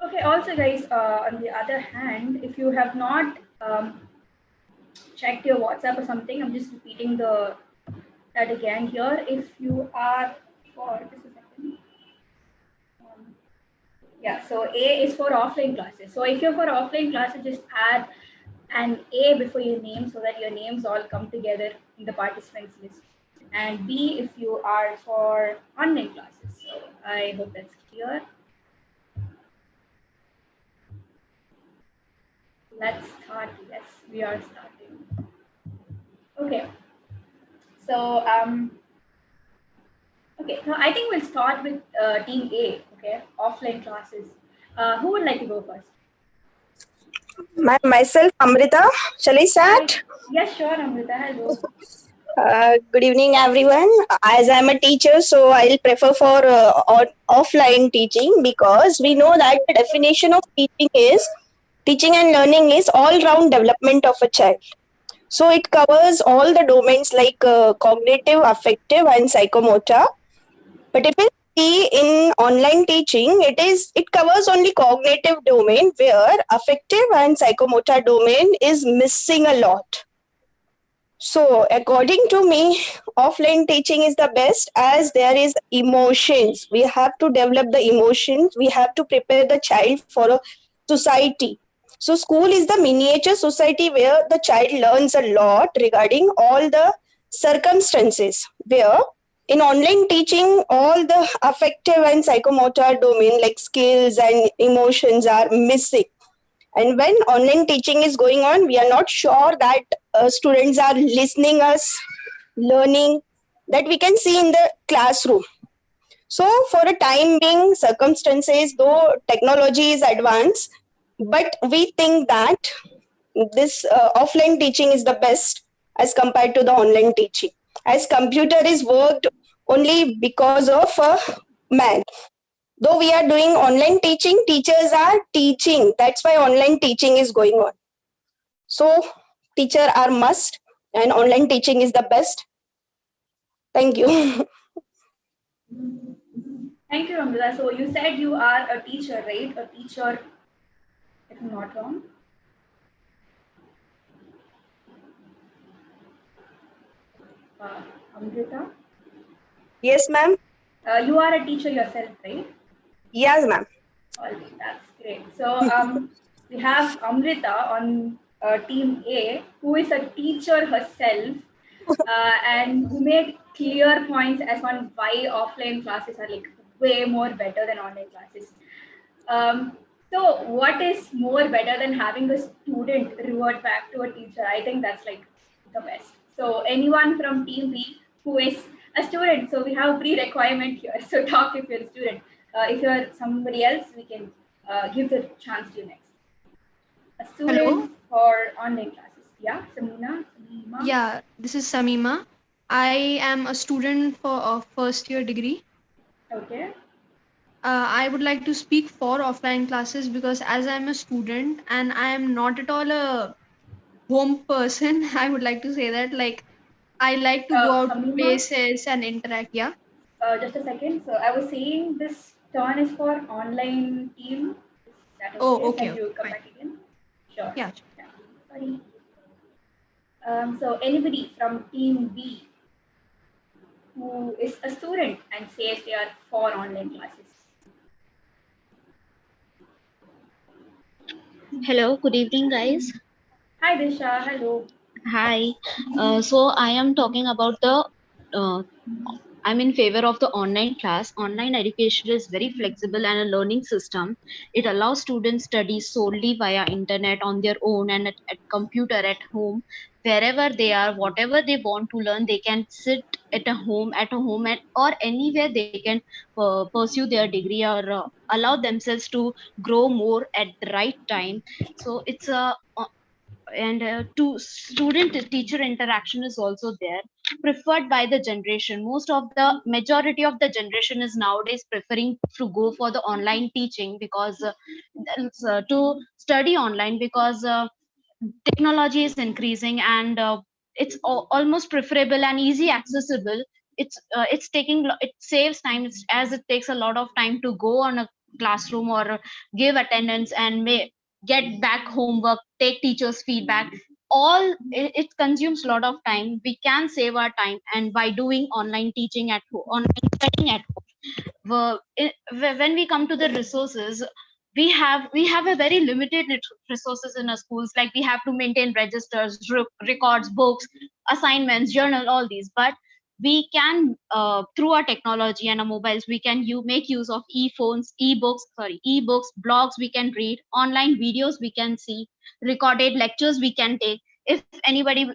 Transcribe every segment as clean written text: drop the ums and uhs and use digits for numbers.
Okay, also guys, on the other hand, if you have not checked your WhatsApp or something, I'm just repeating that again here. If you are for just a second. Yeah, so A is for offline classes. So if you're for offline classes, just add an A before your name so that your names all come together in the participants list. And B if you are for online classes. So I hope that's clear. Let's start. Yes, we are starting. Okay. So okay. So I think we'll start with team A. Okay, offline classes. Who would like to go first? Myself, Amrita. Shall I Hi. start? Yes, sure, Amrita. Hello. Good evening, everyone. As I'm a teacher, so I'll prefer for offline teaching because we know that the definition of teaching and learning is all-round development of a child. So it covers all the domains like cognitive, affective, and psychomotor. But if we see in online teaching, it covers only cognitive domain where affective and psychomotor domain is missing a lot. So, according to me, offline teaching is the best as there is emotions. We have to develop the emotions. We have to prepare the child for a society. So, school is the miniature society where the child learns a lot regarding all the circumstances. Where in online teaching, all the affective and psychomotor domain like skills and emotions are missing, and when online teaching is going on, we are not sure that students are listening us, learning, that we can see in the classroom. So for a time being circumstances, though technology is advanced, but we think that this offline teaching is the best as compared to the online teaching, as computer is worked only because of a man. Though we are doing online teaching, teachers are teaching. That's why online teaching is going on. So, teacher are must, and online teaching is the best. Thank you. Thank you, Amrita. So you said you are a teacher, right? A teacher, if I'm not wrong. Uh, Amrita, Yes, ma'am. you are a teacher yourself, right? Yes, ma'am. All right, that's great. So we have Amrita on team A, who is a teacher herself, and who made clear points as on why offline classes are like way more better than online classes. So what is more better than having a student revert back to a teacher? I think that's like the best. So anyone from team B who is a student, so we have a pre-requirement here. So talk if you're a student. If you're somebody else, we can give the chance to you next. A Hello. student for online classes. Yeah, Samima. Yeah, this is Samima. I am a student for a first year degree. Okay. I would like to speak for offline classes because as I'm a student and I am not at all a home person, I would like to say that like I like to go out to Samima, places and interact. Yeah. just a second. So I was saying this turn is for online team. Is that Oh, okay? okay, Can okay, you come fine. back again? Sure. Yeah. Yeah. Sorry. So anybody from team B who is a student and says they are for online classes. Hello, good evening, guys. Hi Disha, hello. Hi. So I am talking about uh, I'm in favor of the online class. Online education is very flexible and a learning system. It allows students study solely via internet on their own and at computer at home, wherever they are, whatever they want to learn, they can sit at a home, or anywhere they can pursue their degree or allow themselves to grow more at the right time. So it's a and to student teacher interaction is also there, preferred by the generation. Most of the majority of the generation is nowadays preferring to go for the online teaching because to study online because technology is increasing, and it's almost preferable and easy accessible. It saves time, as it takes a lot of time to go on a classroom or give attendance and get back homework, take teachers feedback, all it consumes a lot of time. We can save our time, and by doing online teaching at home, online studying at home, when we come to the resources, we have a very limited resources in our schools. Like we have to maintain registers, records, books, assignments, journal, all these. But we can, through our technology and our mobiles, we can make use of e-phones, ebooks, blogs we can read, online videos we can see, recorded lectures we can take. If anybody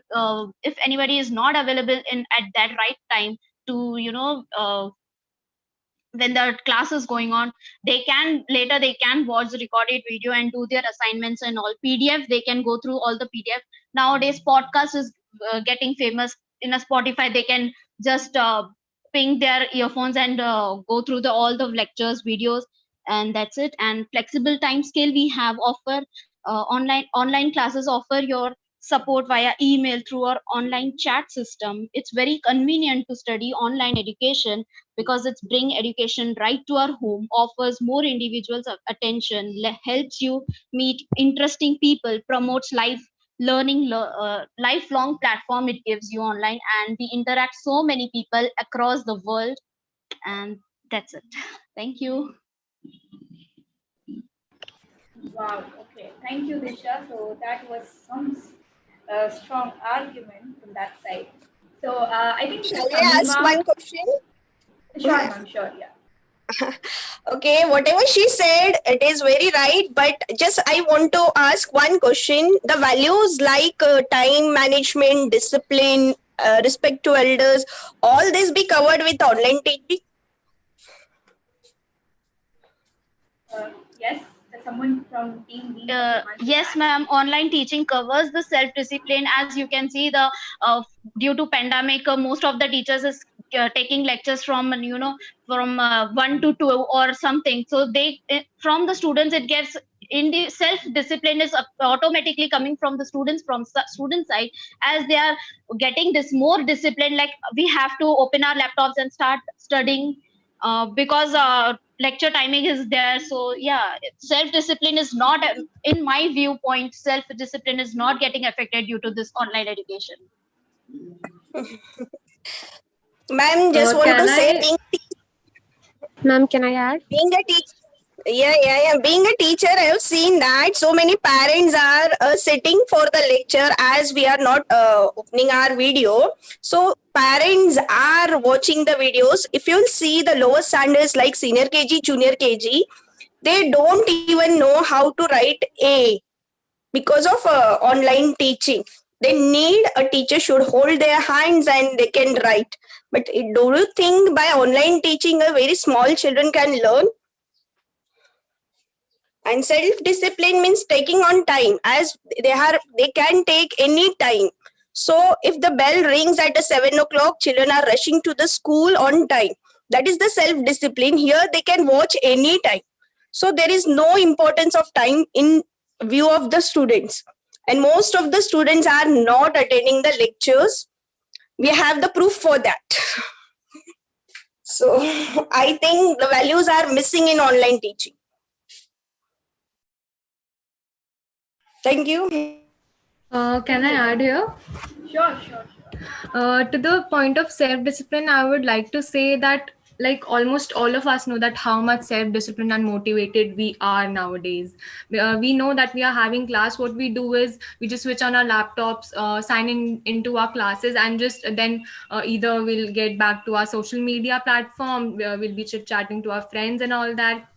is not available in at that right time to when the class is going on, they can watch the recorded video and do their assignments and all. PDF, they can go through all the PDF. Nowadays podcast is getting famous. In a Spotify, they can just ping their earphones and go through all the lectures, videos, and that's it. And flexible time scale we have offer, online classes offer your support via email through our online chat system. It's very convenient to study online education because it's bring education right to our home, offers more individuals of attention, helps you meet interesting people, promotes lifelong platform it gives you online, and we interact so many people across the world. And that's it. Thank you. Wow. Okay. Thank you, Disha. So that was some strong argument from that side. So I think Shall I ask Tamima. one question? Sure, ma'am. Sure. Yeah. Okay, whatever she said, it is very right. But just I want to ask one question. The values like time management, discipline, respect to elders, all this be covered with online teaching? Yes. Someone from team B. Yes, ma'am. Online teaching covers the self-discipline. As you can see, due to pandemic, most of the teachers is taking lectures from from 1 to 2 or something. So from the students, it gets in the self-discipline is automatically coming from the students, from student side, as they are getting this more discipline. Like we have to open our laptops and start studying because lecture timing is there. So yeah, self-discipline is not, in my viewpoint, self-discipline is not getting affected due to this online education. Ma'am, just want to say, Ma'am, can I add? being a teacher, yeah. Being a teacher, I have seen that so many parents are sitting for the lecture as we are not opening our video. So parents are watching the videos. If you'll see the lower standards like senior KG, junior KG, they don't even know how to write A because of online teaching. They need a teacher should hold their hands and they can write. But do you think by online teaching a very small children can learn? And self-discipline means taking on time, as they can take any time. So if the bell rings at 7 o'clock, children are rushing to the school on time. That is the self-discipline. Here they can watch any time. So there is no importance of time in view of the students. And most of the students are not attending the lectures. We have the proof for that. So I think the values are missing in online teaching. Thank you. Can I add here? Sure. To the point of self-discipline, I would like to say that like almost all of us know that how much self-discipline and motivated we are nowadays. We know that we are having class. What we do is we just switch on our laptops, sign into our classes, and just then either we'll get back to our social media platform, we'll be chit-chatting to our friends and all that.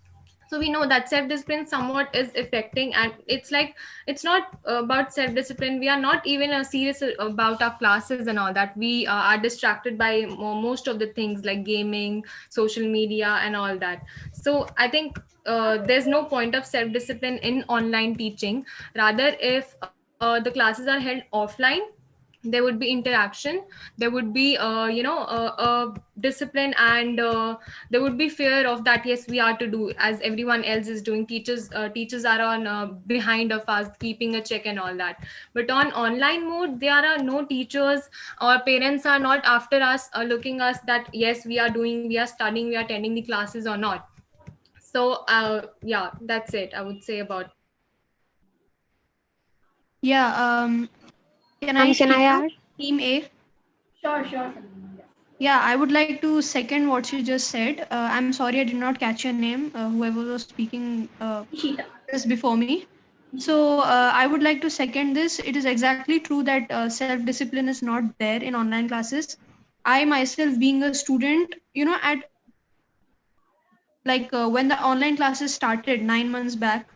So we know that self-discipline somewhat is affecting, and it's like it's not about self-discipline. We are not even serious about our classes and all that. We are distracted by most of the things like gaming, social media and all that. So I think there's no point of self-discipline in online teaching. Rather, if the classes are held offline, there would be interaction, there would be discipline, and there would be fear of that. Yes, we are to do as everyone else is doing. Teachers are on behind of us, keeping a check and all that. But on online mode, there are no teachers or parents are not after us, looking us that yes, we are studying, we are attending the classes or not. So yeah, that's it I would say about. Yeah. Can I Can speak I now? add? Team A. Sure, Sandeep. Yes. Yeah, I would like to second what you just said. I'm sorry I did not catch your name, whoever was speaking Ishita. just before me. So I would like to second this. It is exactly true that self discipline is not there in online classes. I myself, being a student, at like when the online classes started 9 months back,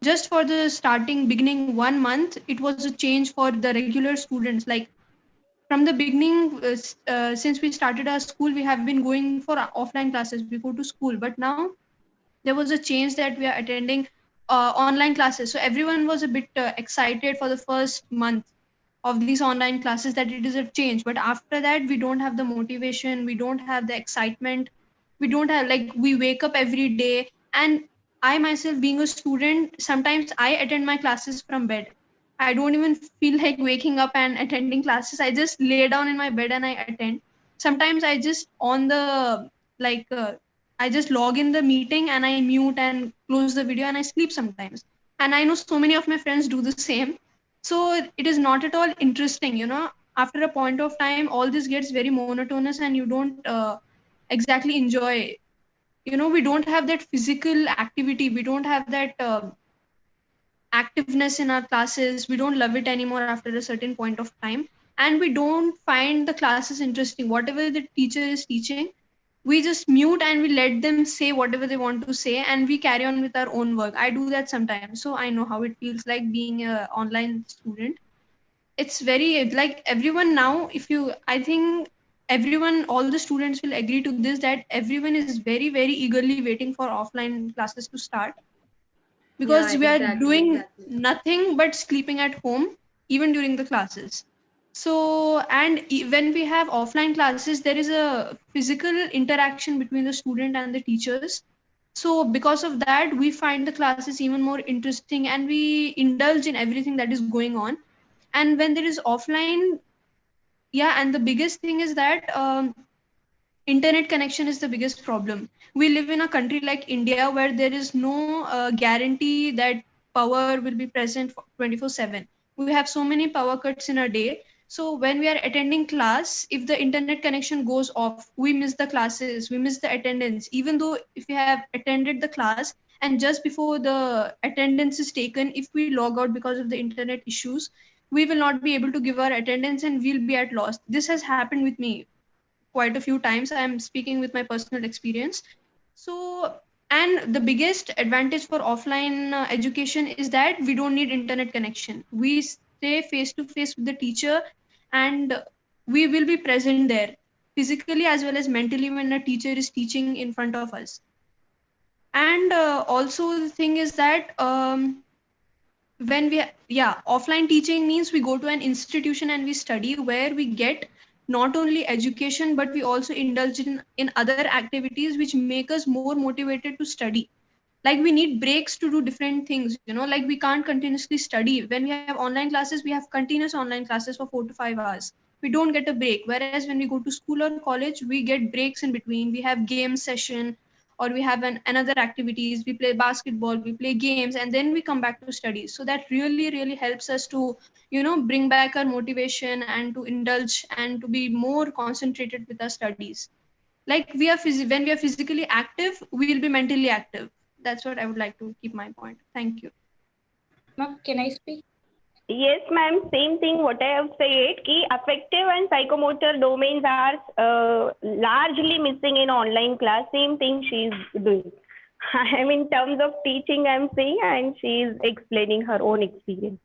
just for the starting beginning 1 month, it was a change for the regular students. Like from the beginning, since we started our school, we have been going for offline classes before to school, but now there was a change that we are attending online classes. So everyone was a bit excited for the first month of these online classes that it is a change, but after that we don't have the motivation, we don't have the excitement, we don't have, like, we wake up every day. And I myself, being a student, sometimes I attend my classes from bed. I don't even feel like waking up and attending classes. I just lay down in my bed and I attend. Sometimes I just on the like I just log in the meeting and I mute and close the video and I sleep sometimes. And I know so many of my friends do the same. So it is not at all interesting, after a point of time all this gets very monotonous and you don't exactly enjoy. We don't have that physical activity, we don't have that activeness in our classes, we don't love it anymore after a certain point of time. And we don't find the classes interesting. Whatever the teacher is teaching, we just mute and we let them say whatever they want to say and we carry on with our own work. I do that sometimes, so I know how it feels like being a online student. It's very, like, everyone now, if you I think everyone, all the students will agree to this, that everyone is very very eagerly waiting for offline classes to start, because Yeah, we are doing exactly. nothing but sleeping at home even during the classes. So and when we have offline classes, there is a physical interaction between the student and the teachers. So because of that, we find the classes even more interesting and we indulge in everything that is going on. And when there is offline, yeah, and the biggest thing is that internet connection is the biggest problem. We live in a country like India where there is no guarantee that power will be present for 24/7. We have so many power cuts in a day. So when we are attending class, if the internet connection goes off, we miss the classes, we miss the attendance, even though if we have attended the class and just before the attendance is taken, if we log out because of the internet issues, we will not be able to give our attendance and we'll be at loss. This has happened with me quite a few times. I'm speaking with my personal experience. So, and the biggest advantage for offline education is that we don't need internet connection. We stay face to face with the teacher and we will be present there physically as well as mentally when a teacher is teaching in front of us. And also the thing is that when we yeah, offline teaching means we go to an institution and we study, where we get not only education but we also indulge in other activities which make us more motivated to study. Like we need breaks to do different things, like we can't continuously study. When we have online classes, we have continuous online classes for 4 to 5 hours. We don't get a break, whereas when we go to school or college, we get breaks in between. We have game session, or we have another activities, we play basketball, we play games, and then we come back to studies. So that really really helps us to bring back our motivation and to indulge and to be more concentrated with our studies. Like when we are physically active, we will be mentally active. That's what I would like to keep my point. Thank you. Ma'am, can I speak? Yes, ma'am. Same thing. What I have said, ki affective and psychomotor domains are largely missing in online class. Same thing she is doing. I mean, in terms of teaching, I'm saying, and she is explaining her own experience.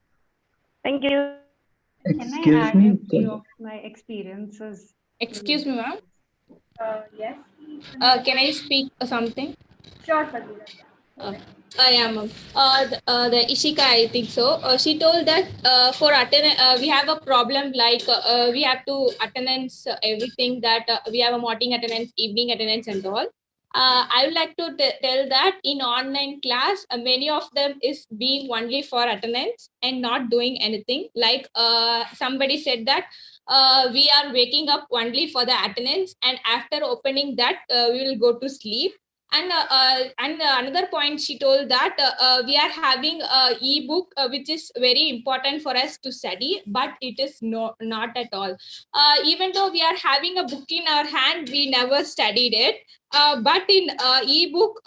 Thank you. Can I add a few of my experiences? Excuse me, ma'am. Yes. Can I speak something? Sure, Fazila. Yeah, ma'am. The Ishika, I think so. She told that for attendance, we have a problem like we have to attendance everything that we have a morning attendance, evening attendance, and all. I would like to tell that in online class, many of them is being only for attendance and not doing anything. Like somebody said that we are waking up only for the attendance, and after opening that, we will go to sleep. And another point she told that we are having a ebook which is very important for us to study, but it is not at all. Even though we are having a book in our hand, we never studied it. But in ebook,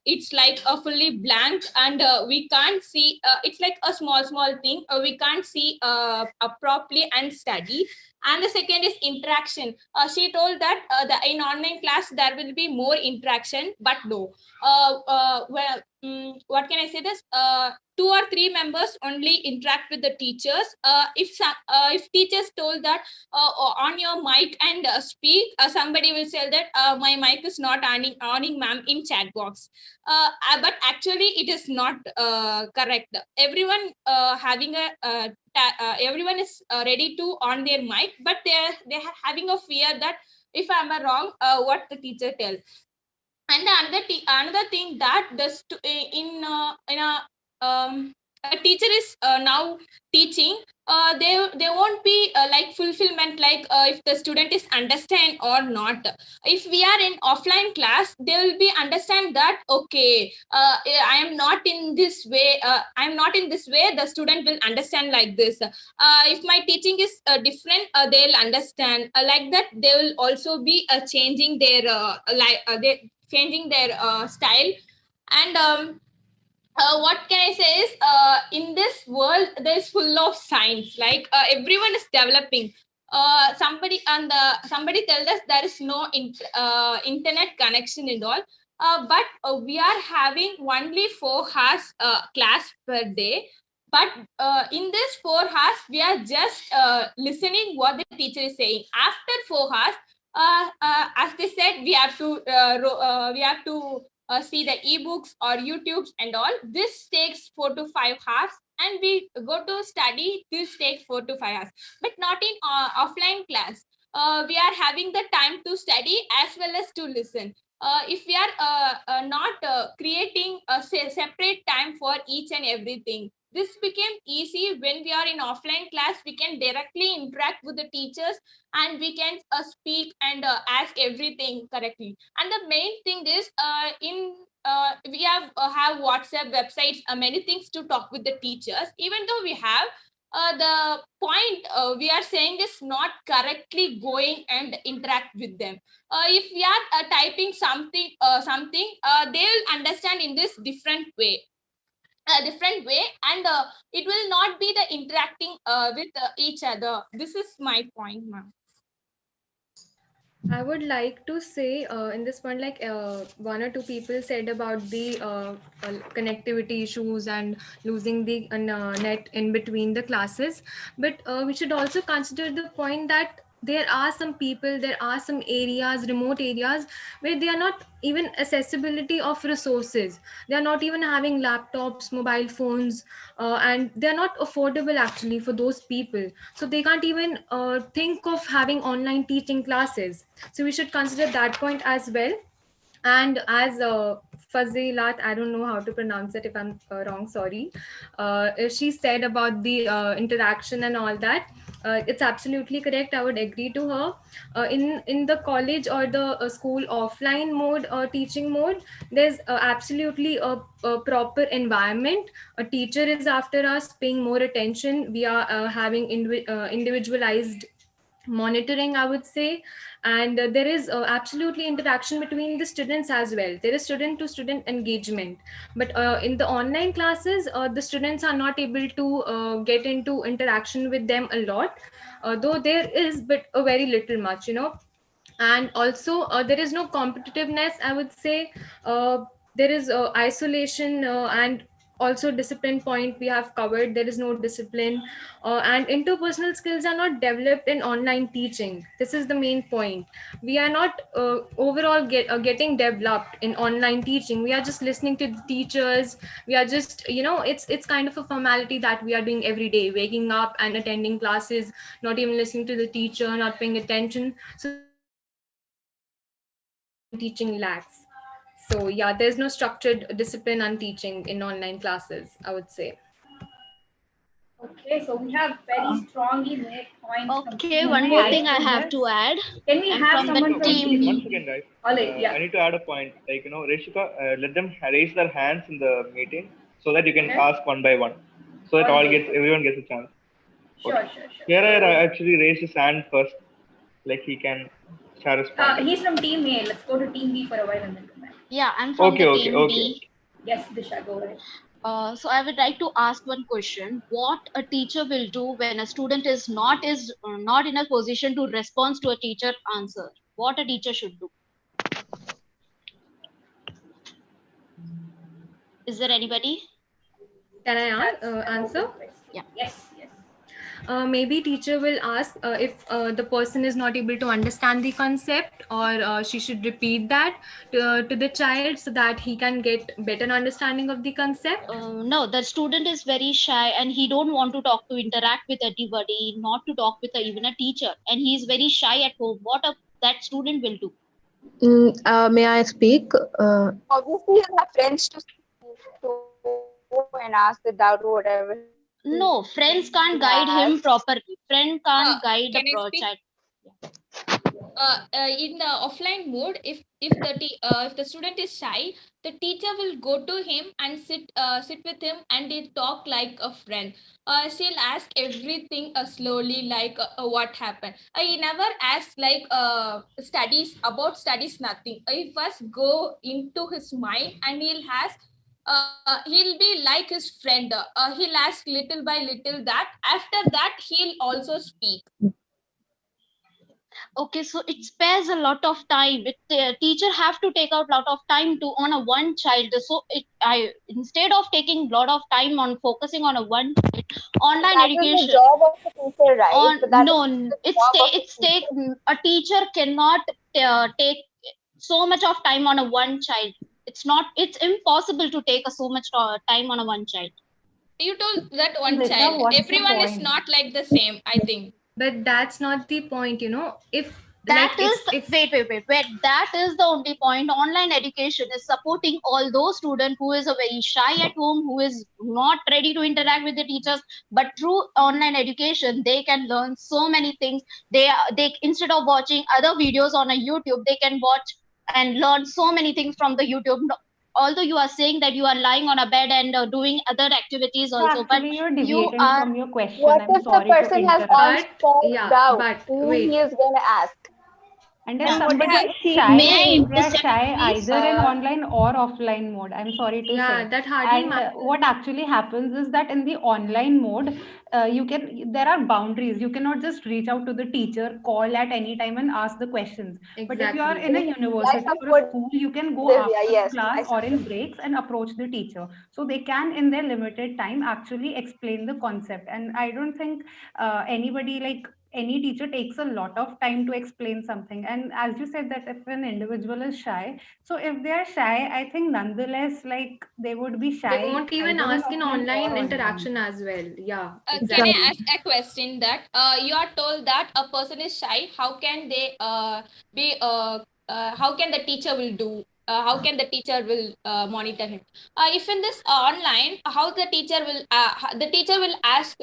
it's like a fully blank, and we can't see. It's like a small thing. We can't see properly and study. And the second is interaction. She told that in online class there will be more interaction, but no. What can I say? This 2 or 3 members only interact with the teachers. If teachers told that on your mic and speak, somebody will say that my mic is not on ma'am in chat box. But actually it is not correct. Everyone having a everyone is ready to on their mic, but they're having a fear that if I'm wrong, what the teacher tells. And another thing that a teacher is now teaching, they won't be like fulfillment, like if the student is understand or not. If we are in offline class, they will be understand that okay, I am not in this way, the student will understand like this. If my teaching is different, they'll understand like that. They will also be changing their changing their style. And what can I say is, in this world there's full of science, like everyone is developing. Somebody tell us there is no internet connection and all, but we are having only 4 hours class per day. But in this 4 hours we are just listening what the teacher is saying. After 4 hours, as they said, we have to see the ebooks or YouTubes and all. This takes 4 to 5 hours, and we go to study. This takes 4 to 5 hours, but not in offline class. We are having the time to study as well as to listen. If we are not creating a separate time for each and everything, this became easy. When we are in offline class, we can directly interact with the teachers, and we can speak and ask everything correctly. And the main thing is, in we have WhatsApp, websites, many things to talk with the teachers. Even though we have, the point we are saying is not correctly going and interact with them. If we are typing something, they will understand in this different way, and it will not be the interacting with each other. This is my point, ma'am. I would like to say in this point, like one or two people said about the connectivity issues and losing the net in between the classes. But we should also consider the point that there are some people, there are some areas, remote areas, where they are not even accessibility of resources. They are not even having laptops, mobile phones, and they are not affordable actually for those people. So they can't even think of having online teaching classes. So we should consider that point as well. And as Fazilat, I don't know how to pronounce it, if I'm wrong, sorry. She said about the interaction and all that. It's absolutely correct. I would agree to her. In the college or the school offline mode or teaching mode, there's absolutely a proper environment. A teacher is after us, paying more attention. We are having individualized monitoring, I would say. And there is absolutely interaction between the students as well. There is student to student engagement. But in the online classes, the students are not able to get into interaction with them a lot, though there is, but a very little much, and also there is no competitiveness, I would say. There is isolation, and also discipline point we have covered. There is no discipline, and interpersonal skills are not developed in online teaching. This is the main point. We are not overall getting developed in online teaching. We are just listening to the teachers. We are just, it's kind of a formality that we are doing every day, waking up and attending classes, not even listening to the teacher, not paying attention. So teaching lacks. So yeah, there's no structured discipline on teaching in online classes, I would say. Okay, so we have very strongly made points from Okay, team one I more A. add thing I to have to this? add. Can we I'm have from the someone from team. team One B? second, guys. All right, yeah. I need to add a point. Like, Rishika, let them raise their hands in the meeting so that you can Okay. ask one by one, so that All right. everyone gets a chance. Sure, Okay. sure, sure. Here, So, actually raised his hand first, like he can share his point. he's from team A. Let's go to team B for a while and then come back. Yeah, I'm from the team Okay. B. Yes, Disha, go ahead. So I would like to ask one question: what a teacher will do when a student is not in a position to respond to a teacher answer? What a teacher should do? Is there anybody? Can I That's an answer? open question. Yeah. Yes. Maybe teacher will ask if the person is not able to understand the concept, or she should repeat that to the child so that he can get better understanding of the concept. No, the student is very shy and he don't want to talk to interact with anybody, not to talk with even a teacher, and he is very shy at home. That student will do? May I speak? Obviously, he'll have friends to speak to and ask the doubt, whatever. No, friends can't guide him properly. Friend can't guide Can the I speak? child. In the offline mode, if the student is shy, the teacher will go to him and sit with him, and they talk like a friend. She'll ask everything slowly, like what happened. He never asks like studies, nothing. He first go into his mind and he'll ask. He'll be like his friend. He'll ask little by little that. After that, he'll also speak. Okay, so it spares a lot of time. Teacher have to take out lot of time to on a one child. So instead of taking lot of time on focusing on a one child, online That is the education. job of the teacher, right? So that No, is the it's job of it's take a teacher cannot take so much of time on a one child. It's impossible to take so much time on a one child. You told that one Disha, child. what's the Everyone is point? not like the same, I think. But that's not the point, if That like is wait. That is the only point. Online education is supporting all those students who is a very shy at home, who is not ready to interact with the teachers. But through online education, they can learn so many things. They instead of watching other videos on a YouTube, they can watch and learn so many things from the YouTube. Although you are saying that you are lying on a bed and doing other activities So also, but actually, you're you deviating are. from your question. what I'm if the sorry to person has interrupt. on-spot doubt whom wait. he is going to ask? And if And what somebody if is she shy, May I they are intercept, shy please? either in online or offline mode. I'm sorry to Yeah, say. that hardly And matters. what actually happens is that in the online mode, there are boundaries. You cannot just reach out to the teacher, call at any time and ask the questions. But if you are in a university or a school, you can go Divya, after yes, class I or in support. breaks and approach the teacher. So they can, in their limited time, actually explain the concept. And I don't think anybody like any teacher takes a lot of time to explain something. And as you said, that if an individual is shy, so if they are shy, I think nonetheless, like they would be They shy won't even either in ask in offline or online online. interaction as well. Yeah, Can exactly. I ask a question that you are told that a person is shy? How can they be? How can the teacher will do? How can the teacher will monitor him? If in this online, how the teacher will ask,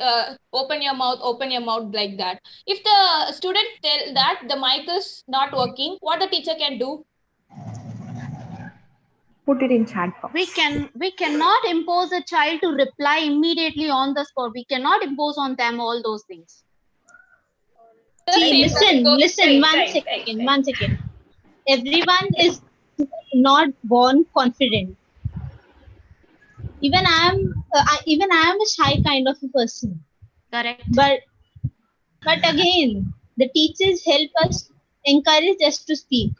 open your mouth like that. If the student tell that the mic is not working, what the teacher can do? put it in chat box? We cannot impose a child to reply immediately on the spot. We cannot impose on them all those things. The See, same listen, Right. one second. Everyone is not born confident. Even I am a shy kind of a person. Correct. But again, the teachers help us, encourage us to speak.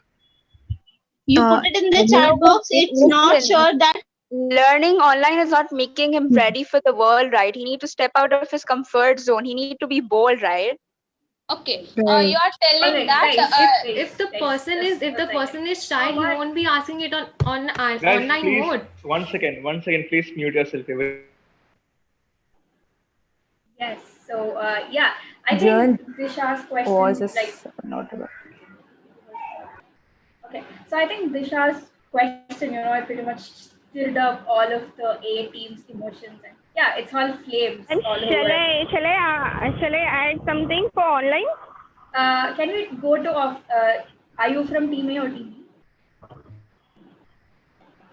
You put it in the chat box. It's not sure that Learning online is not making him ready for the world, right? He need to step out of his comfort zone. He need to be bold, right? Okay. Right. You are telling Alright, that. guys, If the person is shy, he Alright. won't be asking it on Guys, online please, mode. one second, please mute yourself. Yes. So yeah, I Jan think Disha's voice question, is like, not okay. So I think Disha's question, it pretty much stirred up all of the A team's emotions, and Yeah, it's all flames And all shall over. I add something for online? Can we go to are you from team A or team B?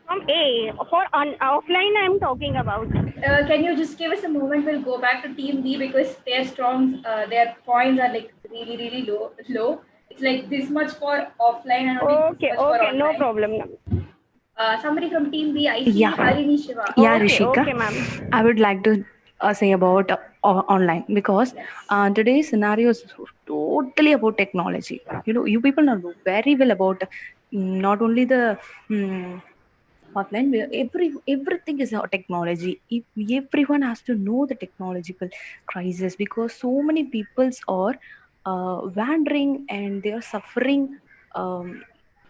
From A. For offline, I'm talking about. Can you just give us a moment? We'll go back to team B because their points are like really, really low. It's like this much for offline and only this much for Okay, no online. problem. Somebody from team B, I see Yeah. Harini Shiva. Yeah, Okay, Rishika. okay, ma'am. I would like to say about online, because today's scenario is totally about technology. You people know very well about not only the offline, where everything is technology. Everyone has to know the technological crisis, because so many peoples are wandering and they are suffering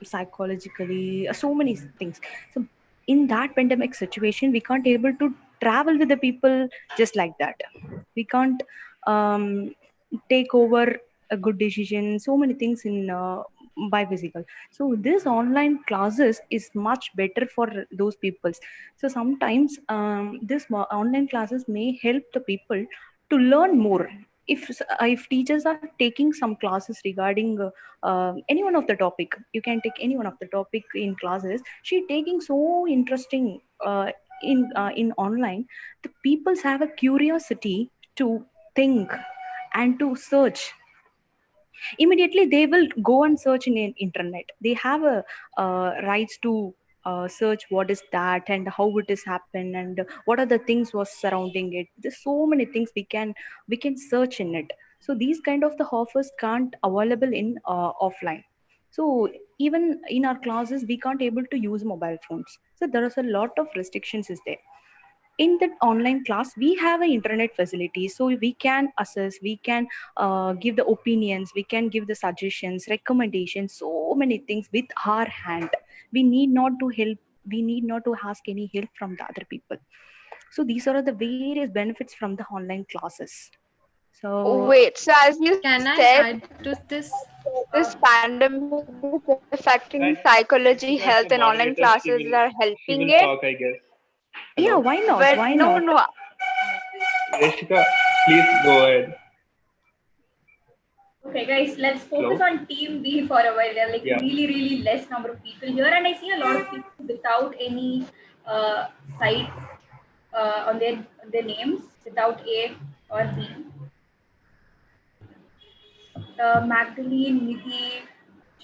psychologically, so many things. So in that pandemic situation, we can't able to travel with the people just like that. We can't um, take over a good decision, so many things in by physical. So this online classes is much better for those peoples. So sometimes online classes may help the people to learn more. If teachers are taking some classes regarding any one of the topic, you can take any one of the topic in classes. She taking so interesting in online. The peoples have a curiosity to think and to search. Immediately they will go and search in internet. They have a rights to search what is that and how it is happened and what are the things was surrounding it. There's so many things we can search in it. So these kind of the offers can't available in offline. So even in our classes we can't able to use mobile phones, so there is a lot of restrictions is there. In that online class we have an internet facility, so we can assess, we can give the opinions, we can give the suggestions, recommendations, so many things with our hand. We need not to help, we need not to ask any help from the other people. So these are the various benefits from the online classes. So Wait, so as you Can I said, add to this? this pandemic is affecting Guys, psychology, Rishika health, as and the online moderator, classes are she helping will it. talk, I guess. yeah, Hello, why not, But why no, not? no. Rishika, please go ahead. Okay, guys, let's focus Hello. on team B for a while. There are like Yeah. really, really less number of people here, and I see a lot of people without any site on their names, without A or B. Magdalene, Nidhi,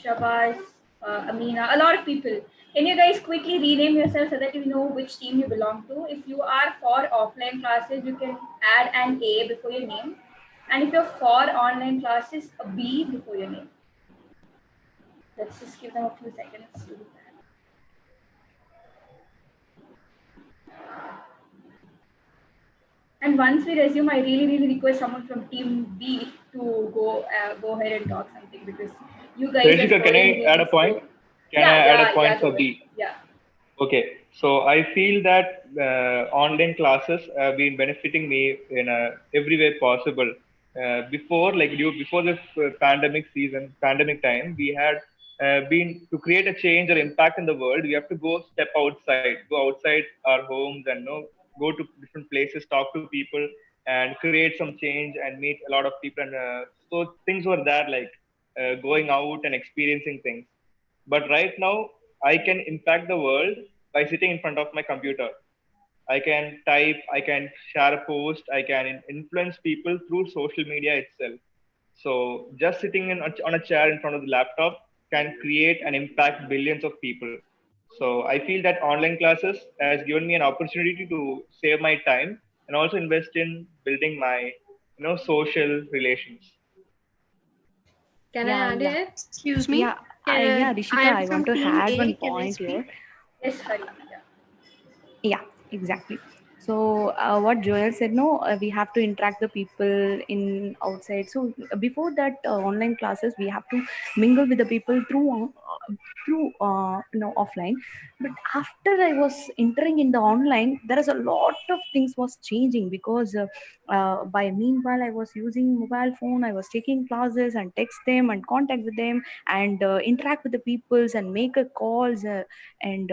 Shabazz, Amina, a lot of people. Can you guys quickly rename yourself so that you know which team you belong to? If you are for offline classes, you can add an A before your name. And if you're for online classes, a B before your name. Let's just give them a few seconds to do that. And once we resume, I really, really request someone from team B to go ahead and talk something because you guys are Rishika, can scoring I add a really point? slow. Can I add a point for Joel. B? Yeah. Okay, so I feel that online classes have been benefiting me in every way possible. Before this pandemic time, we had been to create a change or impact in the world. We have to go outside our homes, and go to different places, talk to people, and create some change and meet a lot of people. And so things were there, like going out and experiencing things. But right now, I can impact the world by sitting in front of my computer. I can type, I can share a post, I can influence people through social media itself. So just sitting on a chair in front of the laptop can create and impact billions of people. So I feel that online classes has given me an opportunity to save my time and also invest in building my social relations. Can Yeah, I add yeah, it? Excuse me. yeah. Yeah, Rishika, I am I want from to team add one A. Can I point here. speak? Yes, Hari. Yeah. Yeah, exactly. So what Joel said, no, we have to interact the people in outside. So before that online classes, we have to mingle with the people through offline. But after I was entering in the online, there is a lot of things was changing, because by meanwhile I was using mobile phone, I was taking classes and text them and contact with them and interact with the peoples and make a calls and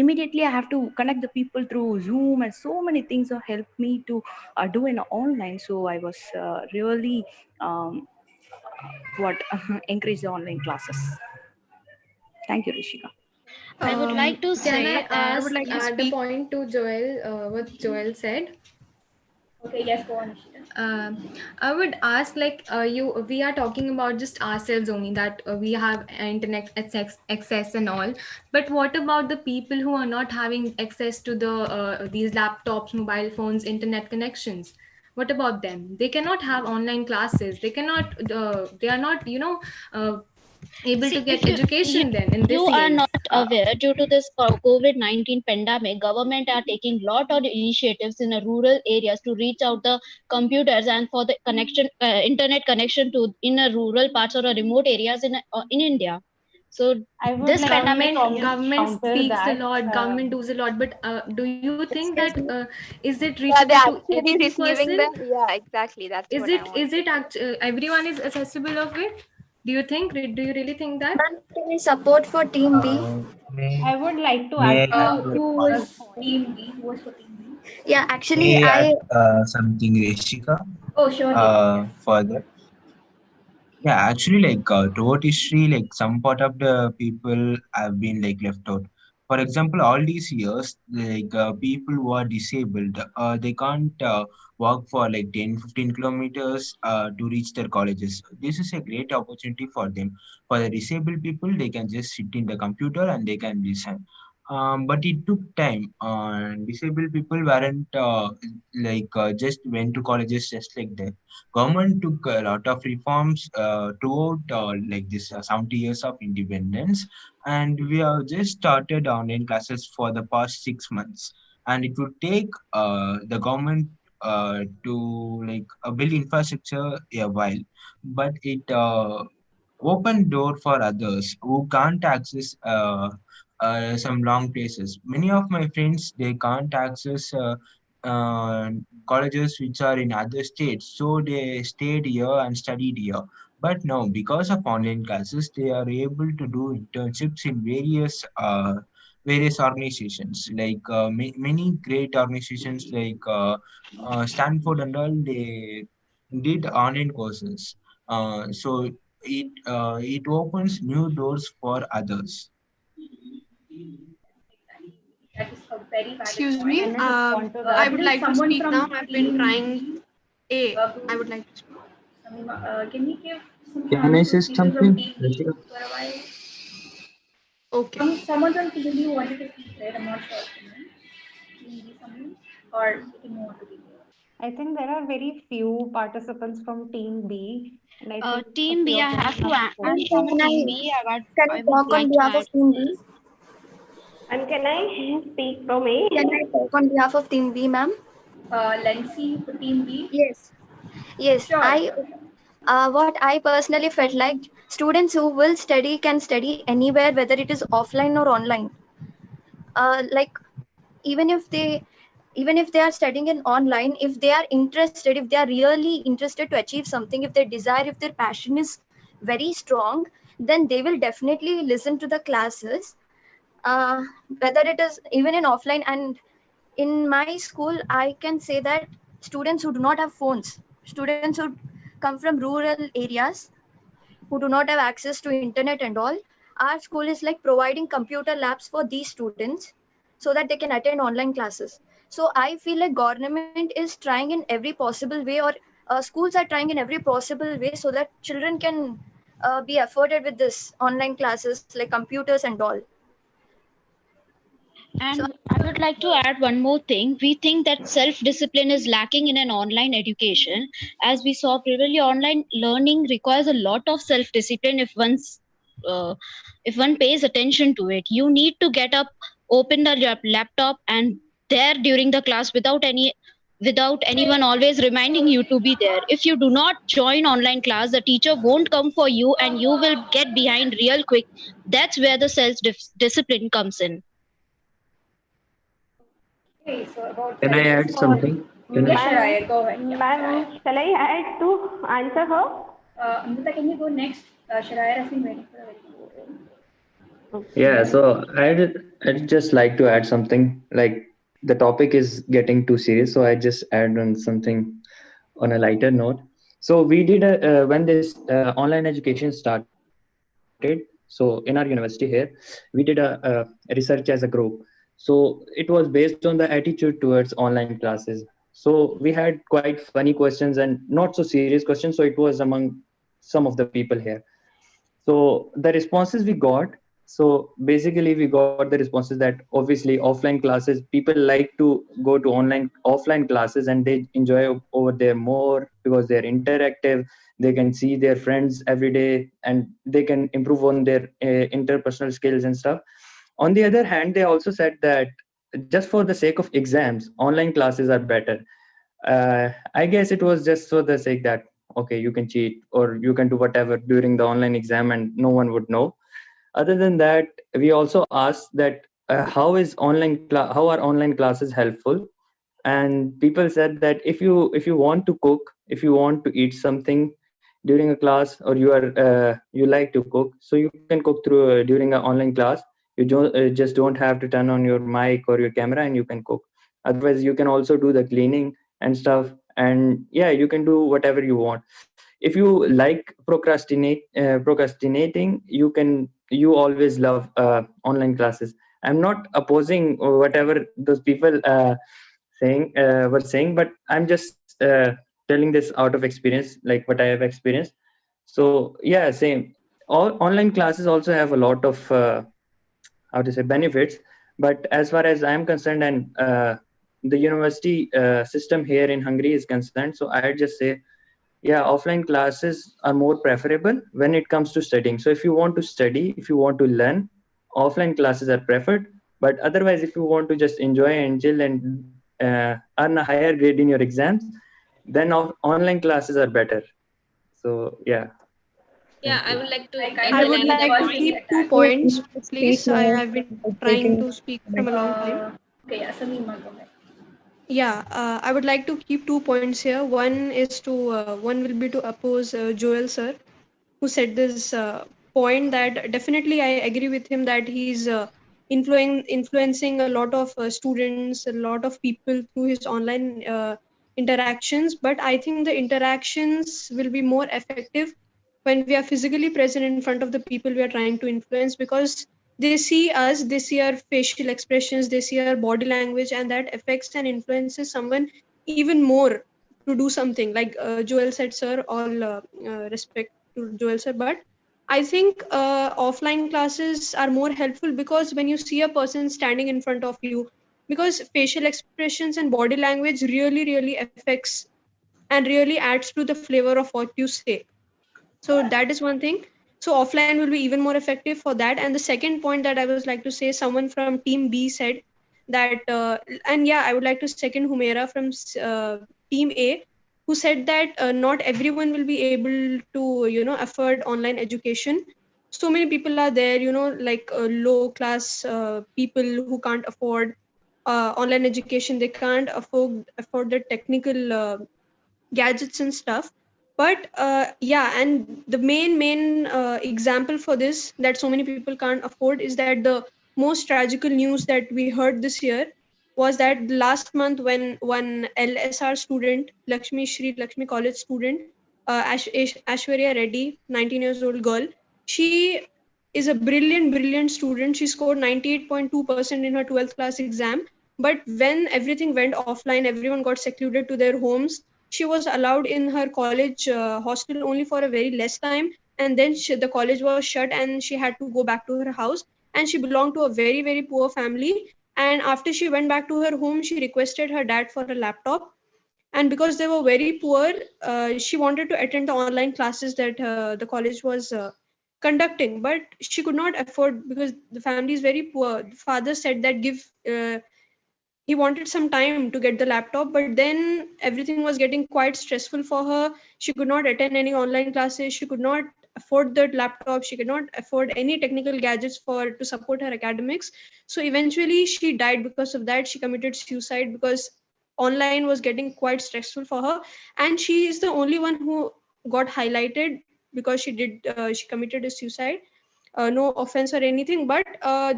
immediately I have to connect the people through Zoom, and so many things have helped me to do in online. So I was really what encourage the online classes. Thank you, Rishika. I would like to Can I say, I would ask, like to add a speak. point to Joel, what Joel said? Okay, yes, go on, Ishita. I would ask, like, we are talking about just ourselves only, that we have internet access and all. But what about the people who are not having access to these laptops, mobile phones, internet connections? What about them? They cannot have online classes. They cannot. They are not, able to see, get if education then in you this are years. not aware, due to this COVID-19 pandemic, government are taking lot of initiatives in the rural areas to reach out the computers and for the connection, internet connection to in a rural parts or a remote areas in India. So I would this like to pandemic, Government counter speaks a that. lot, government does a lot, but do you think Excuse that me. is it Yeah, reachable they're to actually every receiving person? them. Yeah, exactly. That's what I want to say. Everyone is accessible of it? Do you think? Do you really think that? Ma'am, can I support for Team B? I would like to May add I add to Who this was point. team B? Who was for team B? Yeah, actually, may I add I something, Rishika, Oh, surely. Yes. for that? Yeah, actually, throughout history, like some part of the people have been like left out. For example, all these years, people who are disabled, they can't walk for like 10-15 kilometers to reach their colleges. This is a great opportunity for them. For the disabled people, they can just sit in the computer and they can listen. But it took time. Disabled people weren't just went to colleges just like that. Government took a lot of reforms throughout like this 70 years of independence, and we have just started online classes for the past 6 months. And it would take the government to build infrastructure a while, but it opened door for others who can't access some long places. Many of my friends, they can't access uh, colleges which are in other states, so they stayed here and studied here. But now, because of online classes, they are able to do internships in various organizations. Many great organizations Stanford and all, they did online courses. So it opens new doors for others. That is a very valid Excuse point. me. Can I respond to I that? would Wouldn't like to someone speak now. from I've been team trying. B, I would like to speak. can we give some Can I chance say to people from something, team B Rishika? for a while? Okay. Someone from team B wanted to speak, right? I'm not sure. Team B, someone? Or we can move on to team B. I think there are very few participants from Team B, and I think a team few B, of I them have to have and add spoken. from can team B. can I I would talk on like to behalf add. of Team B? And can I speak from A? Can I talk on behalf of Team B, ma'am? Lency for team B? Yes. Yes, Sure, I sure, sure. what I personally felt like, students who will study can study anywhere, whether it is offline or online. Like even if they even if they are studying in online, if they are interested, if they are really interested to achieve something, if their desire, if their passion is very strong, then they will definitely listen to the classes, uh, whether it is even in offline. And in my school, I can say that students who do not have phones, students who come from rural areas, who do not have access to internet and all, our school is like providing computer labs for these students so that they can attend online classes. So I feel like government is trying in every possible way, or schools are trying in every possible way so that children can be afforded with this online classes like computers and all. So And I would like to add one more thing. We think that self-discipline is lacking in an online education. As we saw previously, online learning requires a lot of self-discipline uh, if one pays attention to it. You need to get up, open the laptop, and there during the class without anyone always reminding you to be there. If you do not join online class, the teacher won't come for you, and you will get behind real quick. That's where the self-discipline comes in. Okay, so about Can I add something? Can I? Yes, Shariah, go ahead. Yeah, Ma'am, shall I add to answer her? Amrita, can you go next? Shariah has been waiting for a very long time. Yeah, so I'd just like to add something. Like the topic is getting too serious, so I just add on something on a lighter note. So we did when this online education started. So in our university here, we did a research as a group. So it was based on the attitude towards online classes. So we had quite funny questions and not so serious questions. So it was among some of the people here. So the responses we got, so basically we got the responses that obviously offline classes, people like to go to offline classes and they enjoy over there more because they're interactive. They can see their friends every day and they can improve on their interpersonal skills and stuff. On the other hand, they also said that just for the sake of exams, online classes are better. I guess it was just for the sake that okay, you can cheat or you can do whatever during the online exam and no one would know. Other than that, we also asked that how are online classes helpful? And people said that if you want to cook, if you want to eat something during a class, or you like to cook, so you can cook through during an online class. You don't just don't have to turn on your mic or your camera and you can cook. Otherwise you can also do the cleaning and stuff, and yeah, you can do whatever you want. If you like procrastinating, you always love online classes. I'm not opposing whatever those people were saying, but I'm just telling this out of experience, like what I have experienced. So yeah, same. All online classes also have a lot of how to say benefits, but as far as I'm concerned, and the university system here in Hungary is concerned, so I'd just say yeah, offline classes are more preferable when it comes to studying. So if you want to study, if you want to learn, offline classes are preferred. But otherwise, if you want to just enjoy and chill and earn a higher grade in your exams, then online classes are better. So yeah. Yeah, I would like to Like add I I would will another like to point. keep firstly 2 points, Speak please. I now. have been Take trying to speak from a long time. okay, yeah, Sameema, go ahead. Yeah, I would like to keep 2 points here. One will be to oppose Joel sir, who said this point that definitely I agree with him that he's influencing a lot of students, a lot of people through his online interactions. But I think the interactions will be more effective when we are physically present in front of the people we are trying to influence, because they see us, they see our facial expressions, they see our body language, and that affects and influences someone even more to do something. Like Joel said, sir, all respect to Joel sir, but I think offline classes are more helpful because when you see a person standing in front of you, because facial expressions and body language really affects and really adds to the flavor of what you say. So that is one thing. So offline will be even more effective for that. And the second point that I was like to say, someone from team B said that and yeah, I would like to second Humaira from team A, who said that not everyone will be able to afford online education. So many people are there, like low class people who can't afford online education. They can't afford the technical gadgets and stuff. But yeah, and the main example for this that so many people can't afford is that the most tragical news that we heard this year was that last month when one LSR student, Lakshmi College student, Ashwarya Reddy, 19 years old girl, she is a brilliant student. She scored 98.2% in her 12th class exam. But when everything went offline, everyone got secluded to their homes. She was allowed in her college hostel only for a very less time, and then the college was shut and she had to go back to her house. And she belonged to a very poor family, and after she went back to her home, she requested her dad for a laptop. And because they were very poor, she wanted to attend the online classes that the college was conducting, but she could not afford because the family is very poor. The father said that give he wanted some time to get the laptop, but then everything was getting quite stressful for her. She could not attend any online classes, she could not afford the laptop, she could not afford any technical gadgets for to support her academics. So eventually she died because of that. She committed suicide because online was getting quite stressful for her, and she is the only one who got highlighted because she committed a suicide. no offense or anything, but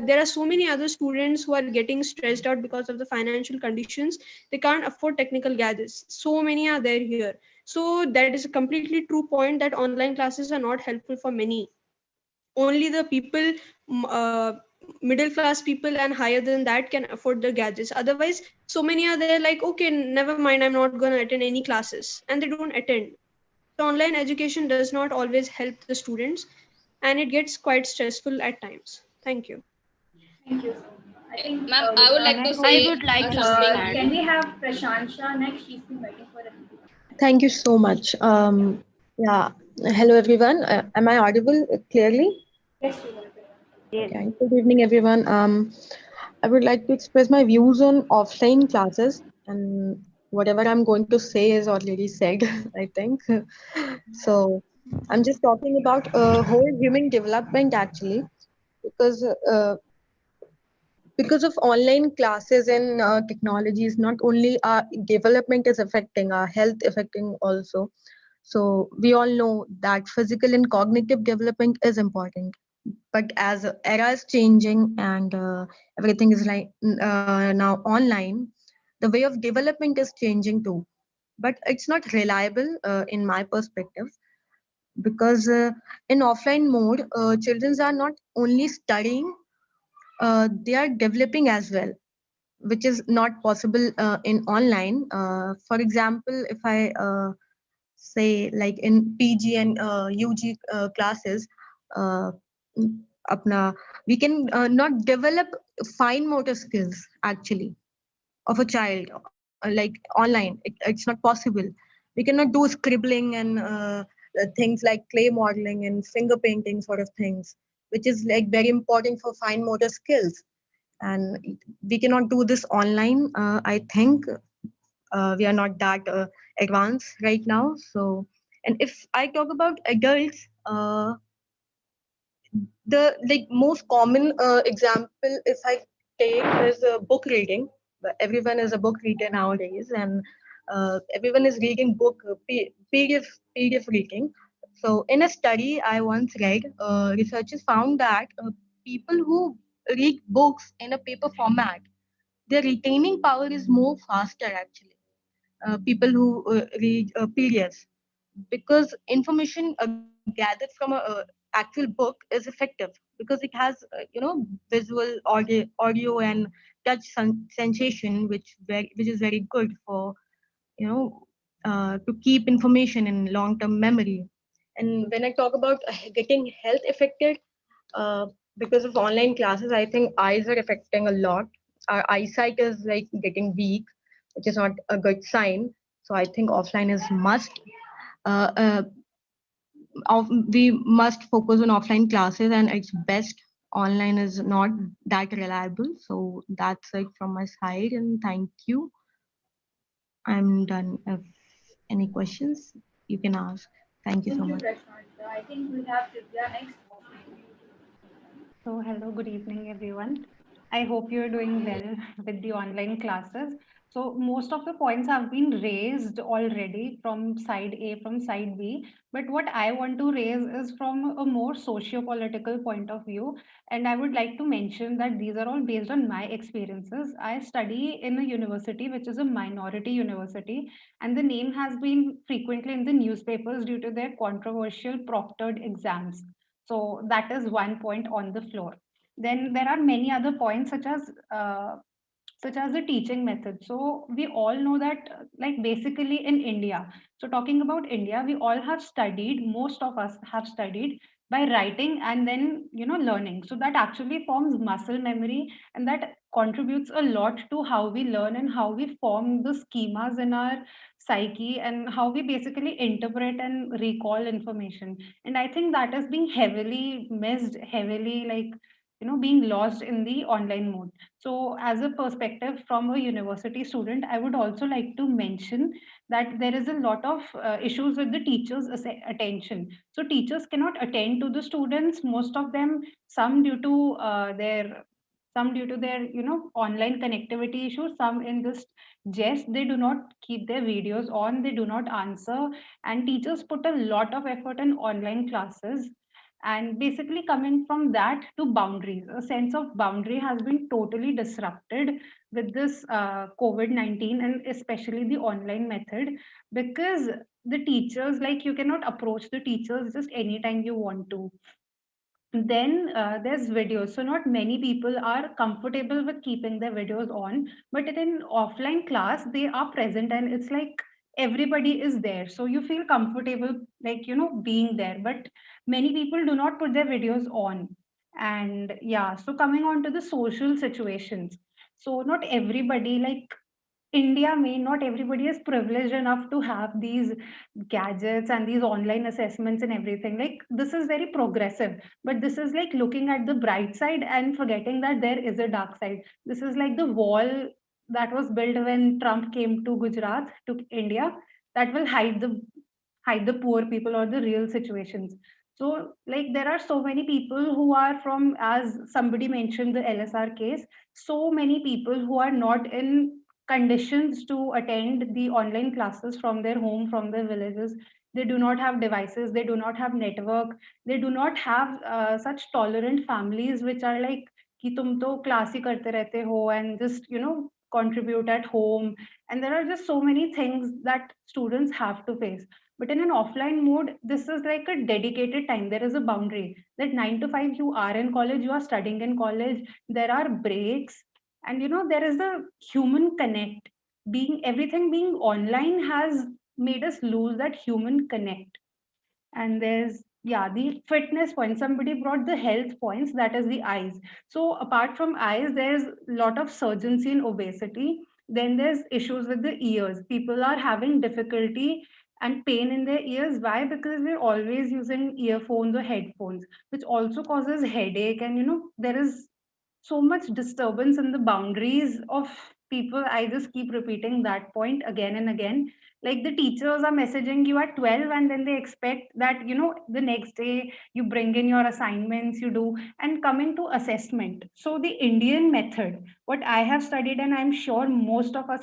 there are so many other students who are getting stressed out because of the financial conditions. They can't afford technical gadgets. So many are there here. So that is a completely true point, that online classes are not helpful for many. Only the people, middle class people and higher than that, can afford the gadgets. Otherwise, so many are there like, okay, never mind, I'm not going to attend any classes, and they don't attend. So online education does not always help the students, and it gets quite stressful at times. Thank you. Thank you. I think Ma'am, I would like to say I would like to something. can we have Prashansha next? She's been waiting for a Thank you so much. Yeah. Hello, everyone. Am I audible clearly? Yes, you will. Okay. Good evening, everyone. I would like to express my views on offline classes, and whatever I'm going to say is already said, I think. So I'm just talking about whole human development actually, because uh, because of online classes and technologies, not only our development is affecting, our health affecting also. So we all know that physical and cognitive development is important, but as era is changing and everything is like now online, the way of development is changing too, but it's not reliable in my perspective, because in offline mode, children are not only studying, they are developing as well, which is not possible in online. For example, if I say like in PG and UG classes, uh, apna, we can not develop fine motor skills actually of a child, like online. It's not possible. We cannot do scribbling and things like clay modeling and finger painting sort of things, which is like very important for fine motor skills, and we cannot do this online. I think we are not that advanced right now. So, and if I talk about adults, the like most common example if I take is book reading. Everyone is a book reader nowadays, and everyone is reading book PDF reading. So in a study I once read, researchers found that people who read books in a paper format, their retaining power is more faster actually. People who read PDFs, because information gathered from a actual book is effective, because it has visual, audio and touch sensation, which is very good for you know to keep information in long term memory. And when I talk about getting health affected because of online classes, I think eyes are affecting a lot. Our eyesight is like getting weak, which is not a good sign. So I think offline is must. Uh, uh, we must focus on offline classes, and it's best. Online is not that reliable. So that's it from my side, and thank you. I'm done. If any questions, you can ask. Thank you so Thank you, much. Prashant. I think we have Divya next. So, hello, good evening, everyone. I hope you're doing well with the online classes. So, most of the points have been raised already from side A, from side B. But what I want to raise is from a more socio-political point of view. And I would like to mention that these are all based on my experiences. I study in a university which is a minority university, and the name has been frequently in the newspapers due to their controversial proctored exams. So that is one point on the floor. Then there are many other points such as the teaching method. So we all know that like basically in India. So talking about India, we all have studied, most of us have studied by writing and then learning. So that actually forms muscle memory, and that contributes a lot to how we learn and how we form the schemas in our psyche and how we basically interpret and recall information. And I think that is being heavily missed, heavily like being lost in the online mode. So as a perspective from a university student, I would also like to mention that there is a lot of issues with the teachers attention. So teachers cannot attend to the students, most of them, some due to their online connectivity issues, some in this jest they do not keep their videos on, they do not answer, and teachers put a lot of effort in online classes. And basically coming from that to boundaries, a sense of boundary has been totally disrupted with this COVID-19, and especially the online method, because the teachers, like, you cannot approach the teachers just anytime you want to. Then there's videos, so not many people are comfortable with keeping their videos on, but in an offline class they are present, and it's like everybody is there, so you feel comfortable, like, being there. But many people do not put their videos on. And yeah, so coming on to the social situations, so not everybody, like, India may not everybody is privileged enough to have these gadgets and these online assessments and everything. Like, this is very progressive, but this is like looking at the bright side and forgetting that there is a dark side. This is like the wall that was built when Trump came to Gujarat, to India, that will hide the poor people or the real situations. So, like, there are so many people who are from, as somebody mentioned, the LSR case, so many people who are not in conditions to attend the online classes from their home, from their villages. They do not have devices, they do not have network, they do not have such tolerant families which are like, कि तुम तो class ही करते रहते हो, and just, contribute at home. And there are just so many things that students have to face. But in an offline mode, this is like a dedicated time. There is a boundary that 9 to 5 you are in college, you are studying in college. There are breaks, and there is the human connect. Being everything being online has made us lose that human connect. And there's, yeah, the fitness point, somebody brought the health points, that is the eyes. So apart from eyes, there's a lot of surgency in obesity. Then there's issues with the ears. People are having difficulty and pain in their ears. Why? Because we're always using earphones or headphones, which also causes headache. And there is so much disturbance in the boundaries of people. I just keep repeating that point again and again. Like, the teachers are messaging you at 12, and then they expect that the next day you bring in your assignments, you do. And coming to assessment, so the Indian method, what I have studied, and I'm sure most of us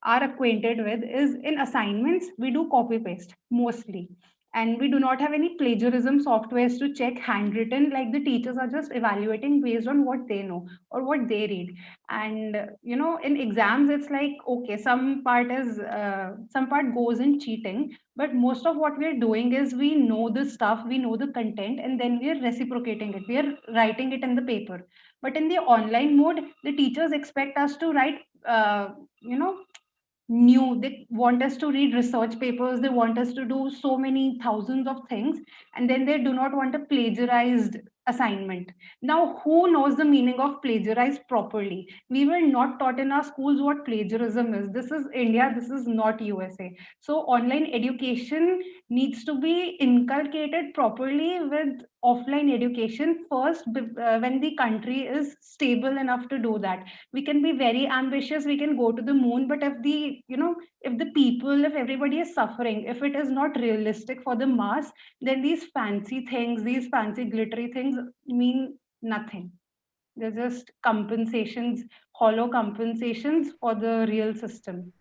are acquainted with, is in assignments we do copy paste mostly, and we do not have any plagiarism softwares to check handwritten. Like, the teachers are just evaluating based on what they know or what they read. And in exams it's like, okay, some part goes in cheating, but most of what we're doing is we know the stuff, we know the content, and then we're reciprocating it, we're writing it in the paper. But in the online mode, the teachers expect us to write you know new. They want us to read research papers, they want us to do so many thousands of things, and then they do not want a plagiarized assignment. Now, who knows the meaning of plagiarize properly? We were not taught in our schools what plagiarism is. This is India, this is not USA. So online education needs to be inculcated properly with offline education first, when the country is stable enough to do that. We can be very ambitious, we can go to the moon, but if the people, if everybody is suffering, if it is not realistic for the mass, then these fancy things, these fancy glittery things mean nothing. They're just compensations, hollow compensations for the real system.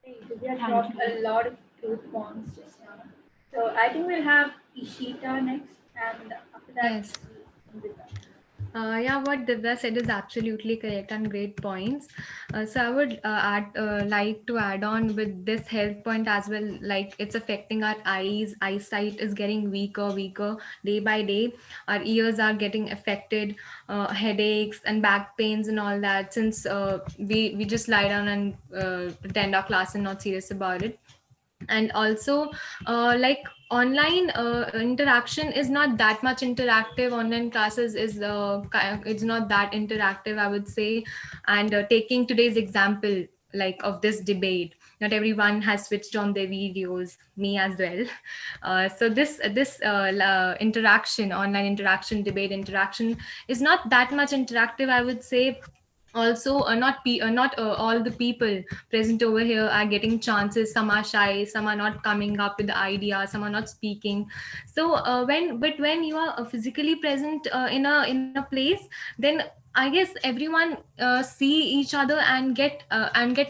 We have dropped a lot of truth bombs just now. So I think we'll have Ishita next, and after that, Yes. Amrita. Yeah, what Divya said is absolutely correct and great points. So I would like to add on with this health point as well. Like, it's affecting our eyes. Eyesight is getting weaker day by day. Our ears are getting affected. Headaches and back pains and all that. Since we just lie down and attend our class and not serious about it. And also like, online interaction is not that much interactive. Online classes is it's not that interactive, I would say. And taking today's example, like, of this debate, not everyone has switched on their videos, me as well. So this interaction, online interaction, debate interaction, is not that much interactive, I would say. Also not all the people present over here are getting chances. Some are shy, some are not coming up with the idea, some are not speaking. So when you are physically present in a place, then I guess everyone see each other and get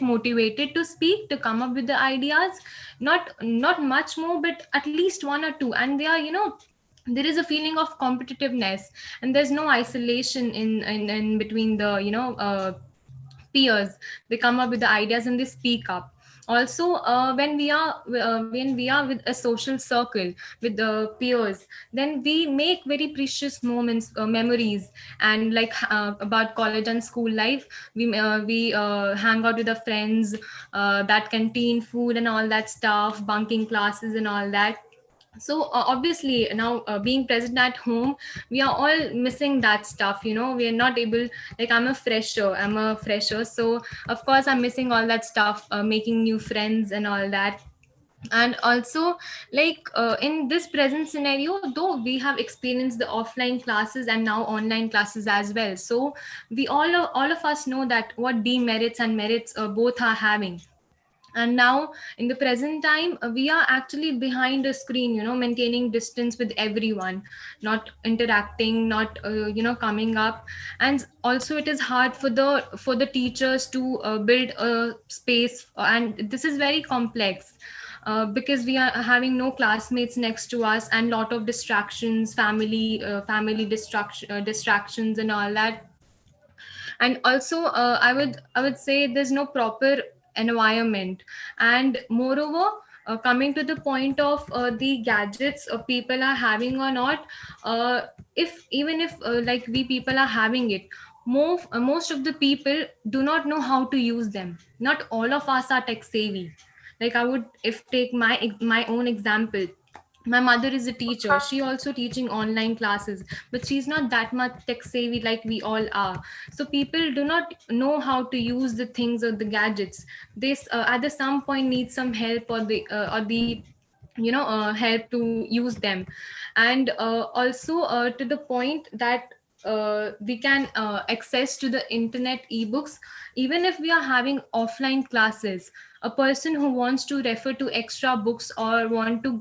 motivated to speak, to come up with the ideas. Not much more, but at least one or two, and they are, there is a feeling of competitiveness, and there's no isolation in between the peers. They come up with the ideas and they speak up. Also when we are with a social circle with the peers, then we make very precious moments, memories. And like about college and school life, we hang out with the friends, that canteen food and all that stuff, bunking classes and all that. So obviously now, being present at home, we are all missing that stuff. We are not able, like I'm a fresher, so of course I'm missing all that stuff, making new friends and all that. And also, like in this present scenario, though we have experienced the offline classes and now online classes as well, so we all of us know that what demerits and merits both are having. And now in the present time, we are actually behind a screen, maintaining distance with everyone, not interacting, not coming up. And also it is hard for the teachers to build a space, and this is very complex, because we are having no classmates next to us, and lot of distractions, family distractions and all that. And also I would say there's no proper environment. And moreover, coming to the point of the gadgets people are having or not, uh, if even if like we people are having it, most of the people do not know how to use them. Not all of us are tech savvy. Like I would, if take my own example, my mother is a teacher, she also teaching online classes, but she's not that much tech savvy like we all are. So people do not know how to use the things or the gadgets. This at the some point need some help, or the help to use them. And also to the point that we can access to the internet ebooks. Even if we are having offline classes, a person who wants to refer to extra books or want to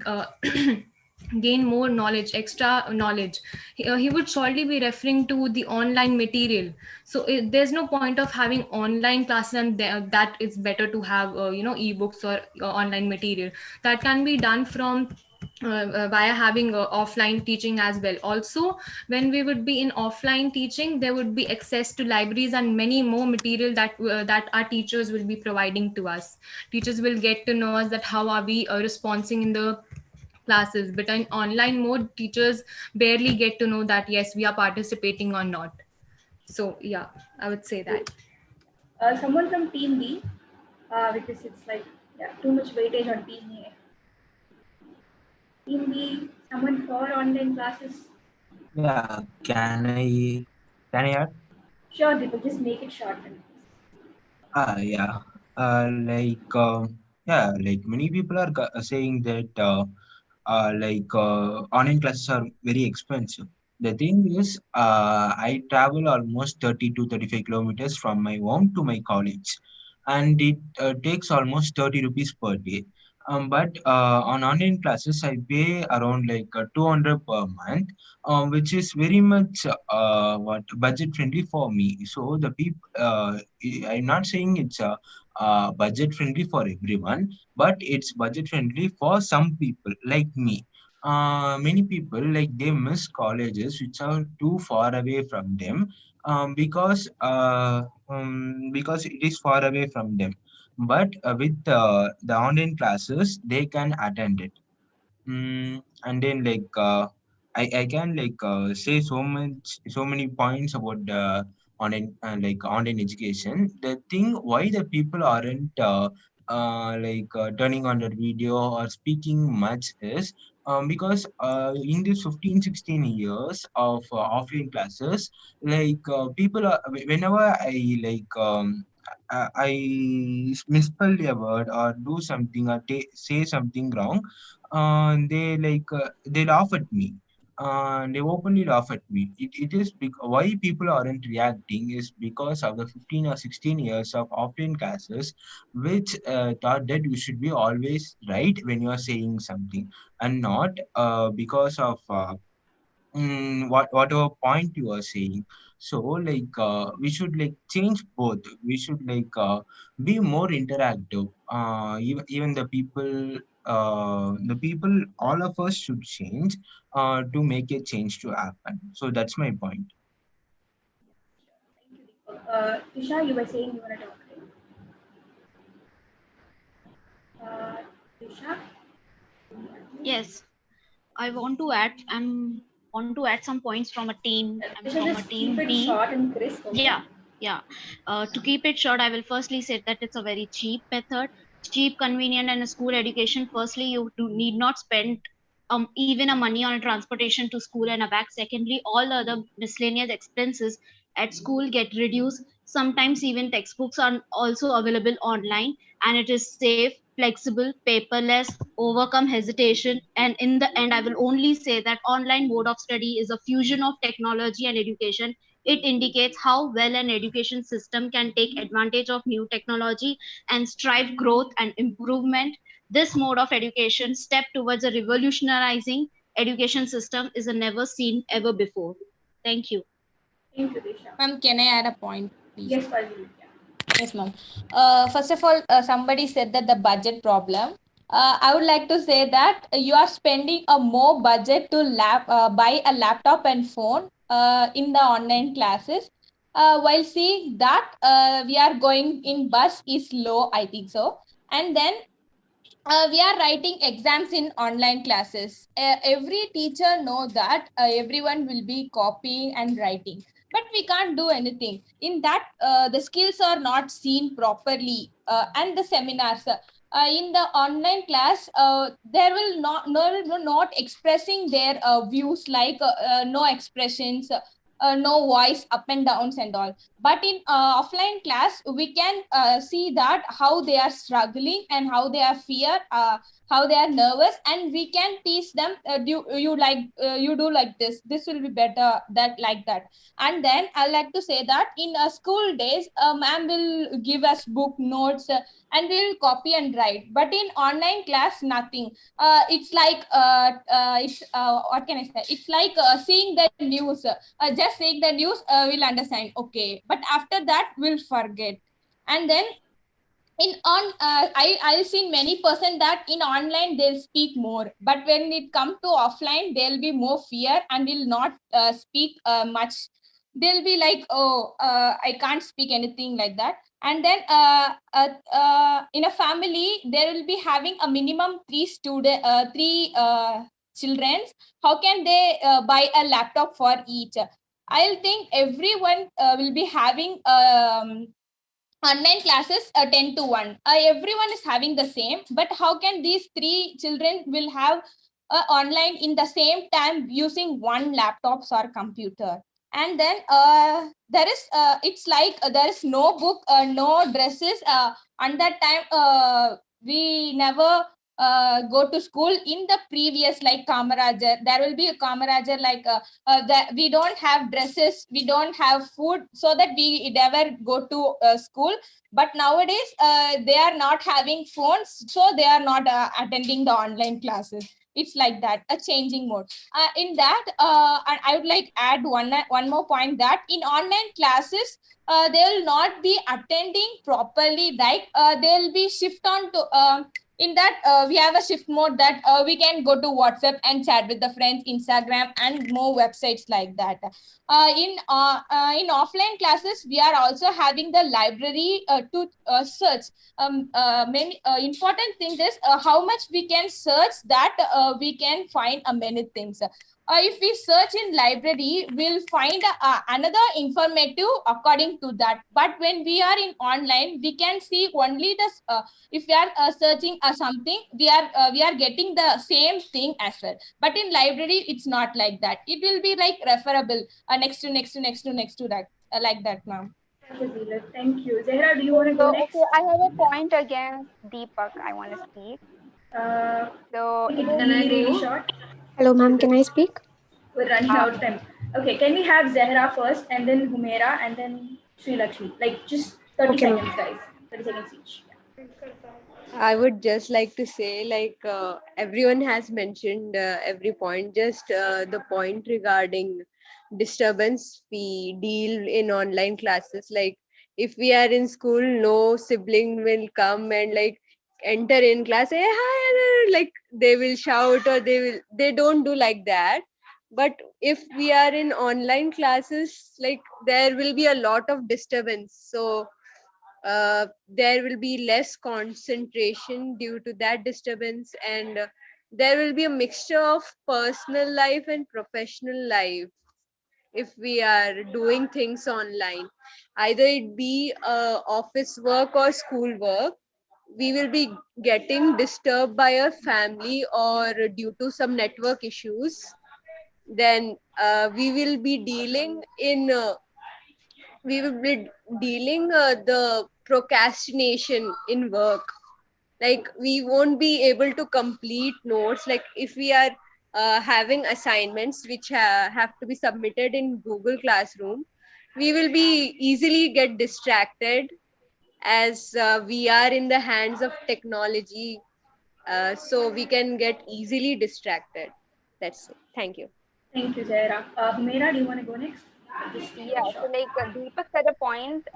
gain more knowledge, extra knowledge, he would surely be referring to the online material. So there's no point of having online classes, and that it's better to have ebooks or online material that can be done from via having offline teaching as well. Also, when we would be in offline teaching, there would be access to libraries and many more material that our teachers will be providing to us. Teachers will get to know us that how are we responding in the classes. But in online mode, teachers barely get to know that yes, we are participating or not. So yeah, I would say that. Someone from Team B, because it's like too much weightage on Team A. Team B, someone for online classes. Yeah, can I add? Sure, Deepak, just make it short. Yeah. Like many people are saying that online classes are very expensive. The thing is, I travel almost 30 to 35 kilometers from my home to my college, and it takes almost 30 rupees per day. But on online classes, I pay around 200 per month, which is very much what budget friendly for me. So the people, I'm not saying it's budget friendly for everyone, but it's budget friendly for some people like me. Many people, like, they miss colleges which are too far away from them, because it is far away from them. But with the online classes, they can attend it. And then I can say so many points about the online education. The thing why the people aren't turning on the video or speaking much is because in these 15-16 years of offline classes, people are, whenever I misspell a word or do something or say something wrong, they laugh at me. they openly laugh at me. It is why people aren't reacting is because of the 15 or 16 years of offline classes, which thought that you should be always right when you are saying something, and not because of whatever point you are saying. So we should change both. We should be more interactive. Even the people, all of us should change to make a change to happen. So that's my point. Tisha, you were saying you want to talk. Tisha? Yes, I want to add. Want to add some points from a team. I'm Tisha, from a just team keep it B. short and crisp. Okay? Yeah. To keep it short, I will firstly say that it's a very cheap method, cheap, convenient, and a school education. Firstly, you need not spend even a money on a transportation to school and a back. Secondly, all the other miscellaneous expenses at school get reduced. Sometimes even textbooks are also available online, and it is safe, flexible, paperless, overcome hesitation. And in the end, I will only say that online mode of study is a fusion of technology and education. It indicates how well an education system can take advantage of new technology and strive growth and improvement. This mode of education step towards a revolutionizing education system is a never seen ever before. Thank you. Thank you, Tisha. Ma'am, can I add a point, please? Yes, Fazil. Yes, ma'am. First of all, somebody said that the budget problem. I would like to say that you are spending a more budget to buy a laptop and phone in the online classes. While seeing that we are going in bus is low, I think so. And then we are writing exams in online classes. Every teacher know that everyone will be copying and writing, but we can't do anything in that. The skills are not seen properly, and the seminars in the online class, there will not expressing their views, like no expressions, no voice up and downs and all. But in offline class, we can see that how they are struggling and how they are fear, how they are nervous, and we can teach them, you do like this will be better, that like that. And then I like to say that in school days, ma'am will give us book notes, and we'll copy and write. But in online class, nothing. It's like what can I say, it's like seeing the news. Just saying the news, we'll understand, okay, but after that we'll forget. And then I'll see many person that in online they'll speak more, but when it come to offline, there'll be more fear and will not speak much. They'll be like, oh, I can't speak anything, like that. And then in a family, there will be having a minimum three children. How can they buy a laptop for each? I'll think everyone will be having online classes 10 to 1. Everyone is having the same, but how can these three children will have online in the same time using one laptops or computer? And then there is it's like there is no book, no dresses. On that time, we never go to school. In the previous, like Kamarajar, there will be a Kamarajar, like that we don't have dresses, we don't have food, so that we never go to school. But nowadays they are not having phones, so they are not attending the online classes. It's like that, a changing mode. In that, and I would like add one more point, that in online classes, they will not be attending properly, like they'll be shift on to in that we have a shift mode, that we can go to WhatsApp and chat with the friends, Instagram, and more websites like that. In offline classes, we are also having the library to search. Many important thing is how much we can search, that we can find many things. If we search in library, we'll find another informative according to that. But when we are in online, we can see only the if we are searching something, we are getting the same thing as well. But in library, it's not like that. It will be like referable, next to that, like that, ma'am. Thank you. Zehra, do you want to go next? Okay, I have a point against Deepak. I want to speak. So Can I go? hello, ma'am. Can I speak? We're running out of time. Okay, can we have Zehra first, and then Humaira, and then Sri Lakshmi? Like just 30 Okay, ma'am. seconds, guys. 30 seconds each. I would just like to say, like, everyone has mentioned every point. Just the point regarding disturbance we deal in online classes. Like, if we are in school, no sibling will come and like enter in class, say hi, like they will shout or they don't do like that. But if we are in online classes, like there will be a lot of disturbance. So there will be less concentration due to that disturbance, and there will be a mixture of personal life and professional life if we are doing things online, either it be office work or school work. We will be getting disturbed by our family or due to some network issues. Then we will be dealing in we will be dealing the procrastination in work. Like we won't be able to complete notes. Like if we are having assignments which have to be submitted in Google Classroom, we will be easily get distracted as we are in the hands of technology. So we can get easily distracted. That's it. Thank you. Thank you, Zaira. Humaira, do you want to go next? Just take Yeah, a so shot. like Deepak said a point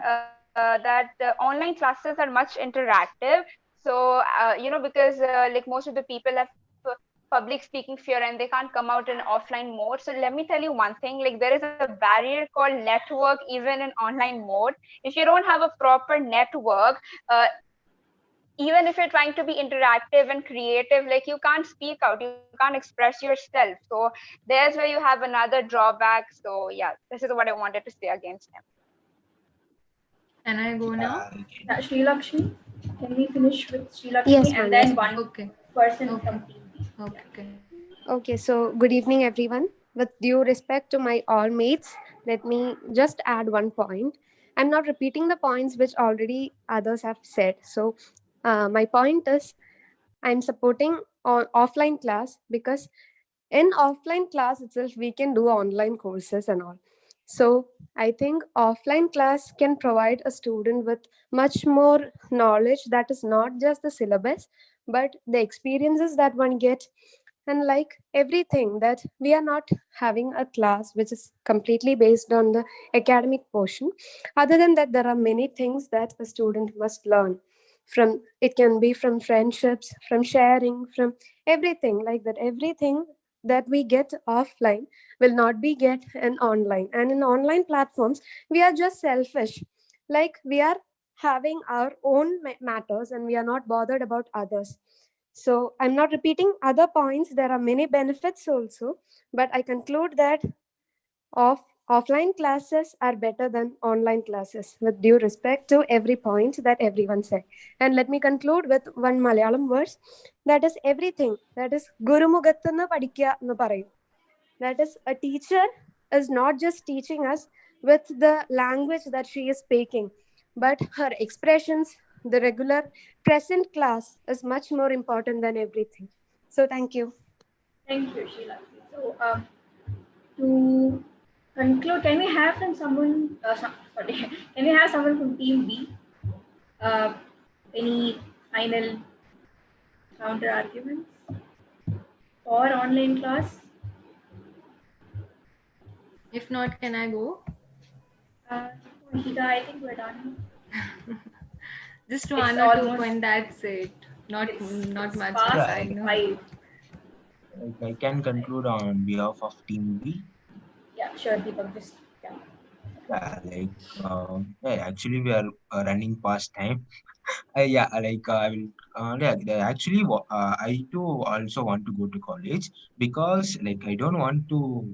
that online classes are much interactive. So, because like most of the people have public speaking fear and they can't come out in offline mode. So let me tell you one thing, like there is a barrier called network even in online mode. If you don't have a proper network, even if you're trying to be interactive and creative, like you can't speak out, you can't express yourself. So there's where you have another drawback. So yeah, this is what I wanted to say against them. Can I go now? Sri Lakshmi, can we finish with Sri Yes, Lakshmi ma'am. and Yes, then ma'am. one person from team B? Okay. Okay, so good evening, everyone. With due respect to my all mates, let me just add one point. I'm not repeating the points which already others have said. So, my point is I'm supporting offline class because in offline class itself, we can do online courses and all. So, I think offline class can provide a student with much more knowledge that is not just the syllabus, but the experiences that one gets and like everything that we are not having a class which is completely based on the academic portion. Other than that, there are many things that a student must learn from. It can be from friendships, from sharing, from everything like that. Everything that we get offline will not be get in online, and in online platforms we are just selfish, like we are having our own matters and we are not bothered about others. So I'm not repeating other points. There are many benefits also, but I conclude that offline classes are better than online classes with due respect to every point that everyone said. And let me conclude with one Malayalam verse that is everything. That is Gurumugatana Padikya nu parayum. That is a teacher is not just teaching us with the language that she is speaking, but her expressions, the regular present class is much more important than everything. So thank you. Thank you, Sheila. So to conclude, can we have from someone? Sorry, can we have someone from Team B? Any final counter arguments for online class? If not, can I go? Ishita, I think we're done. Just It's one or 2 almost- points, that's it. Not much. Past I know. 5. I can conclude on behalf of Team B. Yeah, sure, Deepak. Just yeah. Actually, we are running past time. I will. Actually, I too also want to go to college because, I don't want to.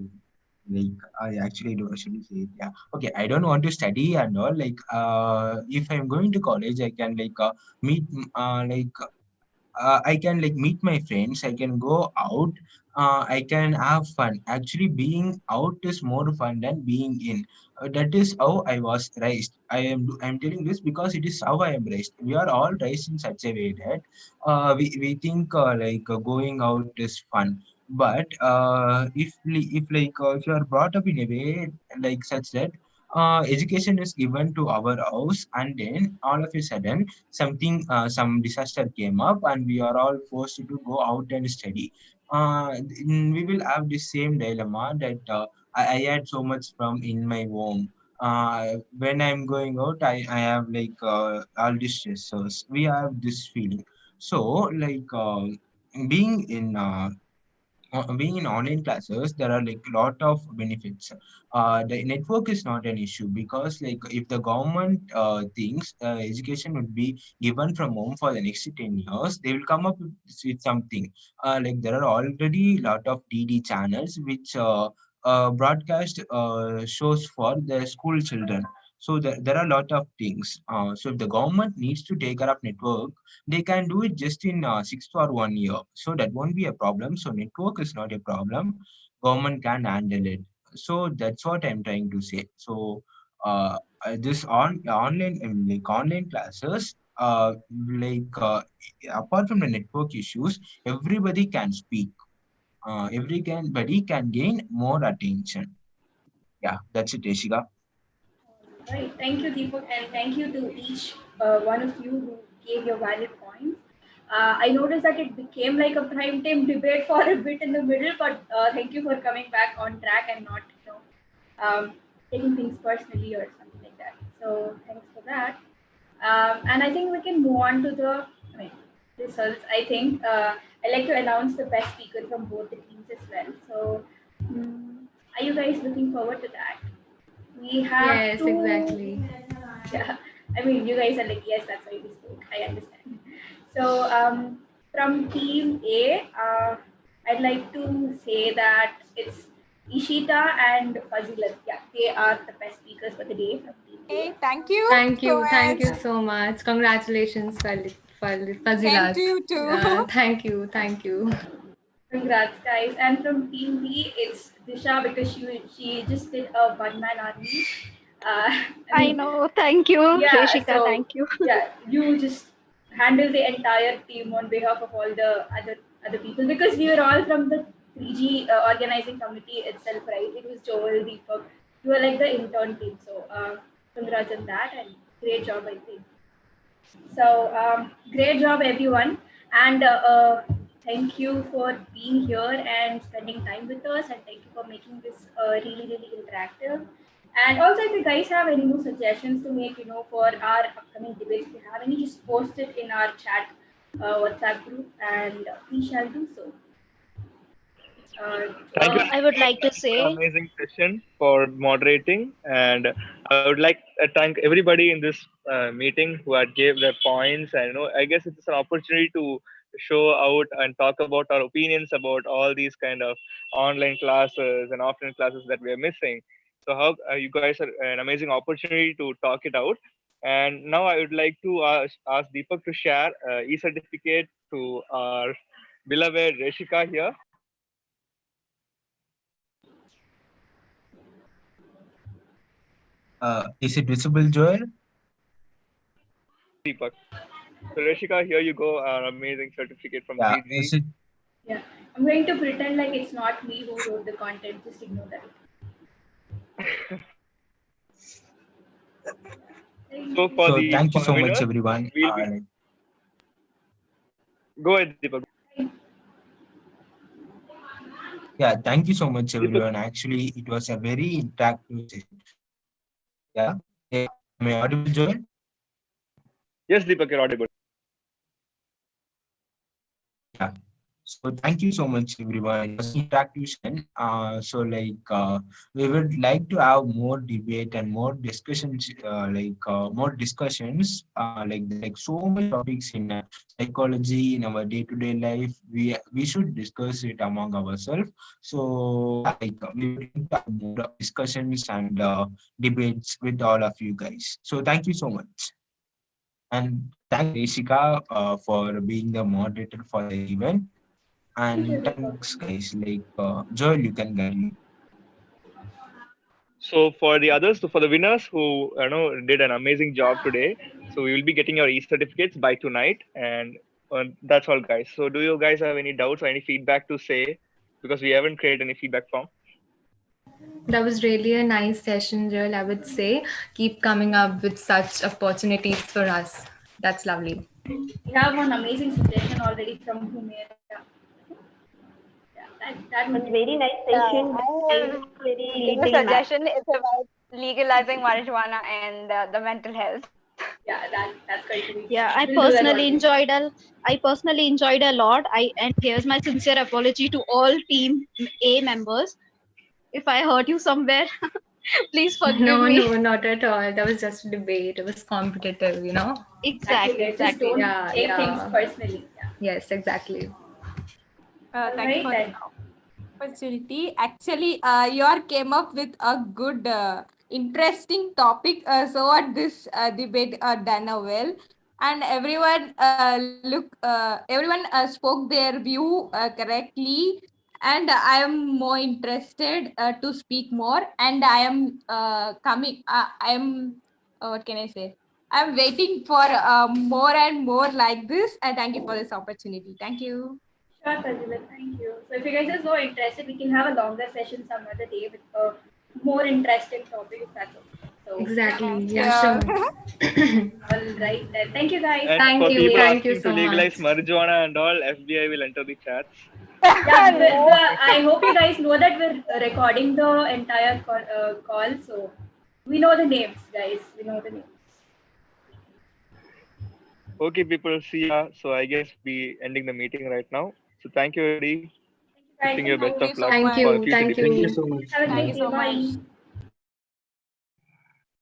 I actually don't shouldn't say it. Yeah. Okay. I don't want to study and all. If I'm going to college, I can meet. I can meet my friends. I can go out. I can have fun. Actually, being out is more fun than being in. That is how I was raised. I'm telling this because it is how I am raised. We are all raised in such a way that we think going out is fun. But if you are brought up in a way like such that education is given to our house, and then all of a sudden some disaster came up and we are all forced to go out and study, we will have the same dilemma that I had so much from in my home. When I'm going out, I have all these stressors. We have this feeling. So being in being in online classes, there are like a lot of benefits. The network is not an issue, because like if the government thinks education would be given from home for the next 10 years, they will come up with something. Like there are already a lot of DD channels which broadcast shows for the school children. So there are a lot of things. So if the government needs to take care of network, they can do it just in 6 or 1 year. So that won't be a problem. So network is not a problem. Government can handle it. So that's what I'm trying to say. So this online online classes, apart from the network issues, everybody can speak. Everybody can gain more attention. Yeah, that's it, Ashika. Right. Thank you, Deepak, and thank you to each one of you who gave your valid points. I noticed that it became like a prime time debate for a bit in the middle, but thank you for coming back on track and not, taking things personally or something like that. So thanks for that. And I think we can move on to the results. I think I like to announce the best speaker from both the teams as well. So, are you guys looking forward to that? We have Yes, two. exactly. Yeah, I mean, you guys are like, yes, that's why we spoke. I understand. So, from team A, I'd like to say that it's Ishita and Fazilat. Yeah, they are the best speakers for the day from team A. Hey, thank you. Thank you. Thank you Congrats. so much. Congratulations, Same Fazilat. to you too. Thank you. Thank you. Congrats, guys. And from team B, it's Disha because she just did a one-man army. I know. Thank you, Yeah, Reshika. so Thank you. yeah, you just handle the entire team on behalf of all the other people, because we were all from the 3G organizing committee itself, right? It was Joel, Deepak. You were like the intern team. So congrats on that and great job, I think. So great job, everyone, and thank you for being here and spending time with us, and thank you for making this really really interactive. And also, if you guys have any more suggestions to make, for our upcoming debates, if you have any, just post it in our chat WhatsApp group, and we shall do so. Thank you I would like to for say, an amazing session for moderating, and I would like to thank everybody in this meeting who had gave their points. And I guess it's an opportunity to show out and talk about our opinions about all these kind of online classes and offline classes that we are missing. So how you guys are an amazing opportunity to talk it out. And now I would like to ask Deepak to share e-certificate to our beloved Reshika here. Is it visible, Joel? Deepak. So Reshika, here you go, our amazing certificate from Yeah, 3G. is it? Yeah, I'm going to pretend like it's not me who wrote the content. Just ignore that. So for So the thank you so much, winners, everyone. we'll be... Go ahead, Deepak. Yeah, thank you so much, everyone. Actually, it was a very interactive session. Yeah, yeah. Am I audible, Joel? Yes, Deepak, you're audible. Yeah. So thank you so much, everyone. It was an interactive session. We would like to have more debate and more discussions, more discussions, like so many topics in psychology in our day-to-day life. We should discuss it among ourselves. So we would like to have more discussions and debates with all of you guys. So thank you so much. And thank Reshika for being the moderator for the event. And thanks, guys. Joel, you can guide me. So for the others, so for the winners who did an amazing job today, so we will be getting your e-certificates by tonight, and that's all, guys. So do you guys have any doubts or any feedback to say because we haven't created any feedback form. That was really a nice session, Jill. I would say keep coming up with such opportunities for us. That's lovely. We have one amazing suggestion already from Humaira. Yeah, that would be Very nice session. Very The suggestion is about legalizing marijuana and the mental health. Yeah, that's going to be. Yeah, I We'll do that personally one. enjoyed a lot. And here's my sincere apology to all Team A members. If I hurt you somewhere, please forgive me. No, not at all. That was just a debate. It was competitive, you know? Exactly. Just don't Yeah, take yeah. things personally. Yeah. Yes, exactly. Thank you for Right, the opportunity. Actually, you all came up with a good, interesting topic. So what this debate done well, and everyone everyone spoke their view correctly, and I am more interested to speak more, and I am coming. I am what can I say? I'm waiting for more and more like this. And thank you for this opportunity. Thank you. Sure, Pradibha, thank you. So if you guys are so interested, we can have a longer session some other day with a more interesting topic if that's okay. So, Exactly. Yeah, sure. All right then. Thank you guys. And for people Thank you asking so to legalize much. marijuana and all, FBI will enter the chats. Yeah, I hope you guys know that we're recording the entire call, so we know the names, guys. We know the names. Okay, people, see ya. So I guess we ending the meeting right now. So thank you, everybody. Wishing you best of luck Thank for you. future Thank debates. you. so much. Have a Thank great you day. so Bye. much.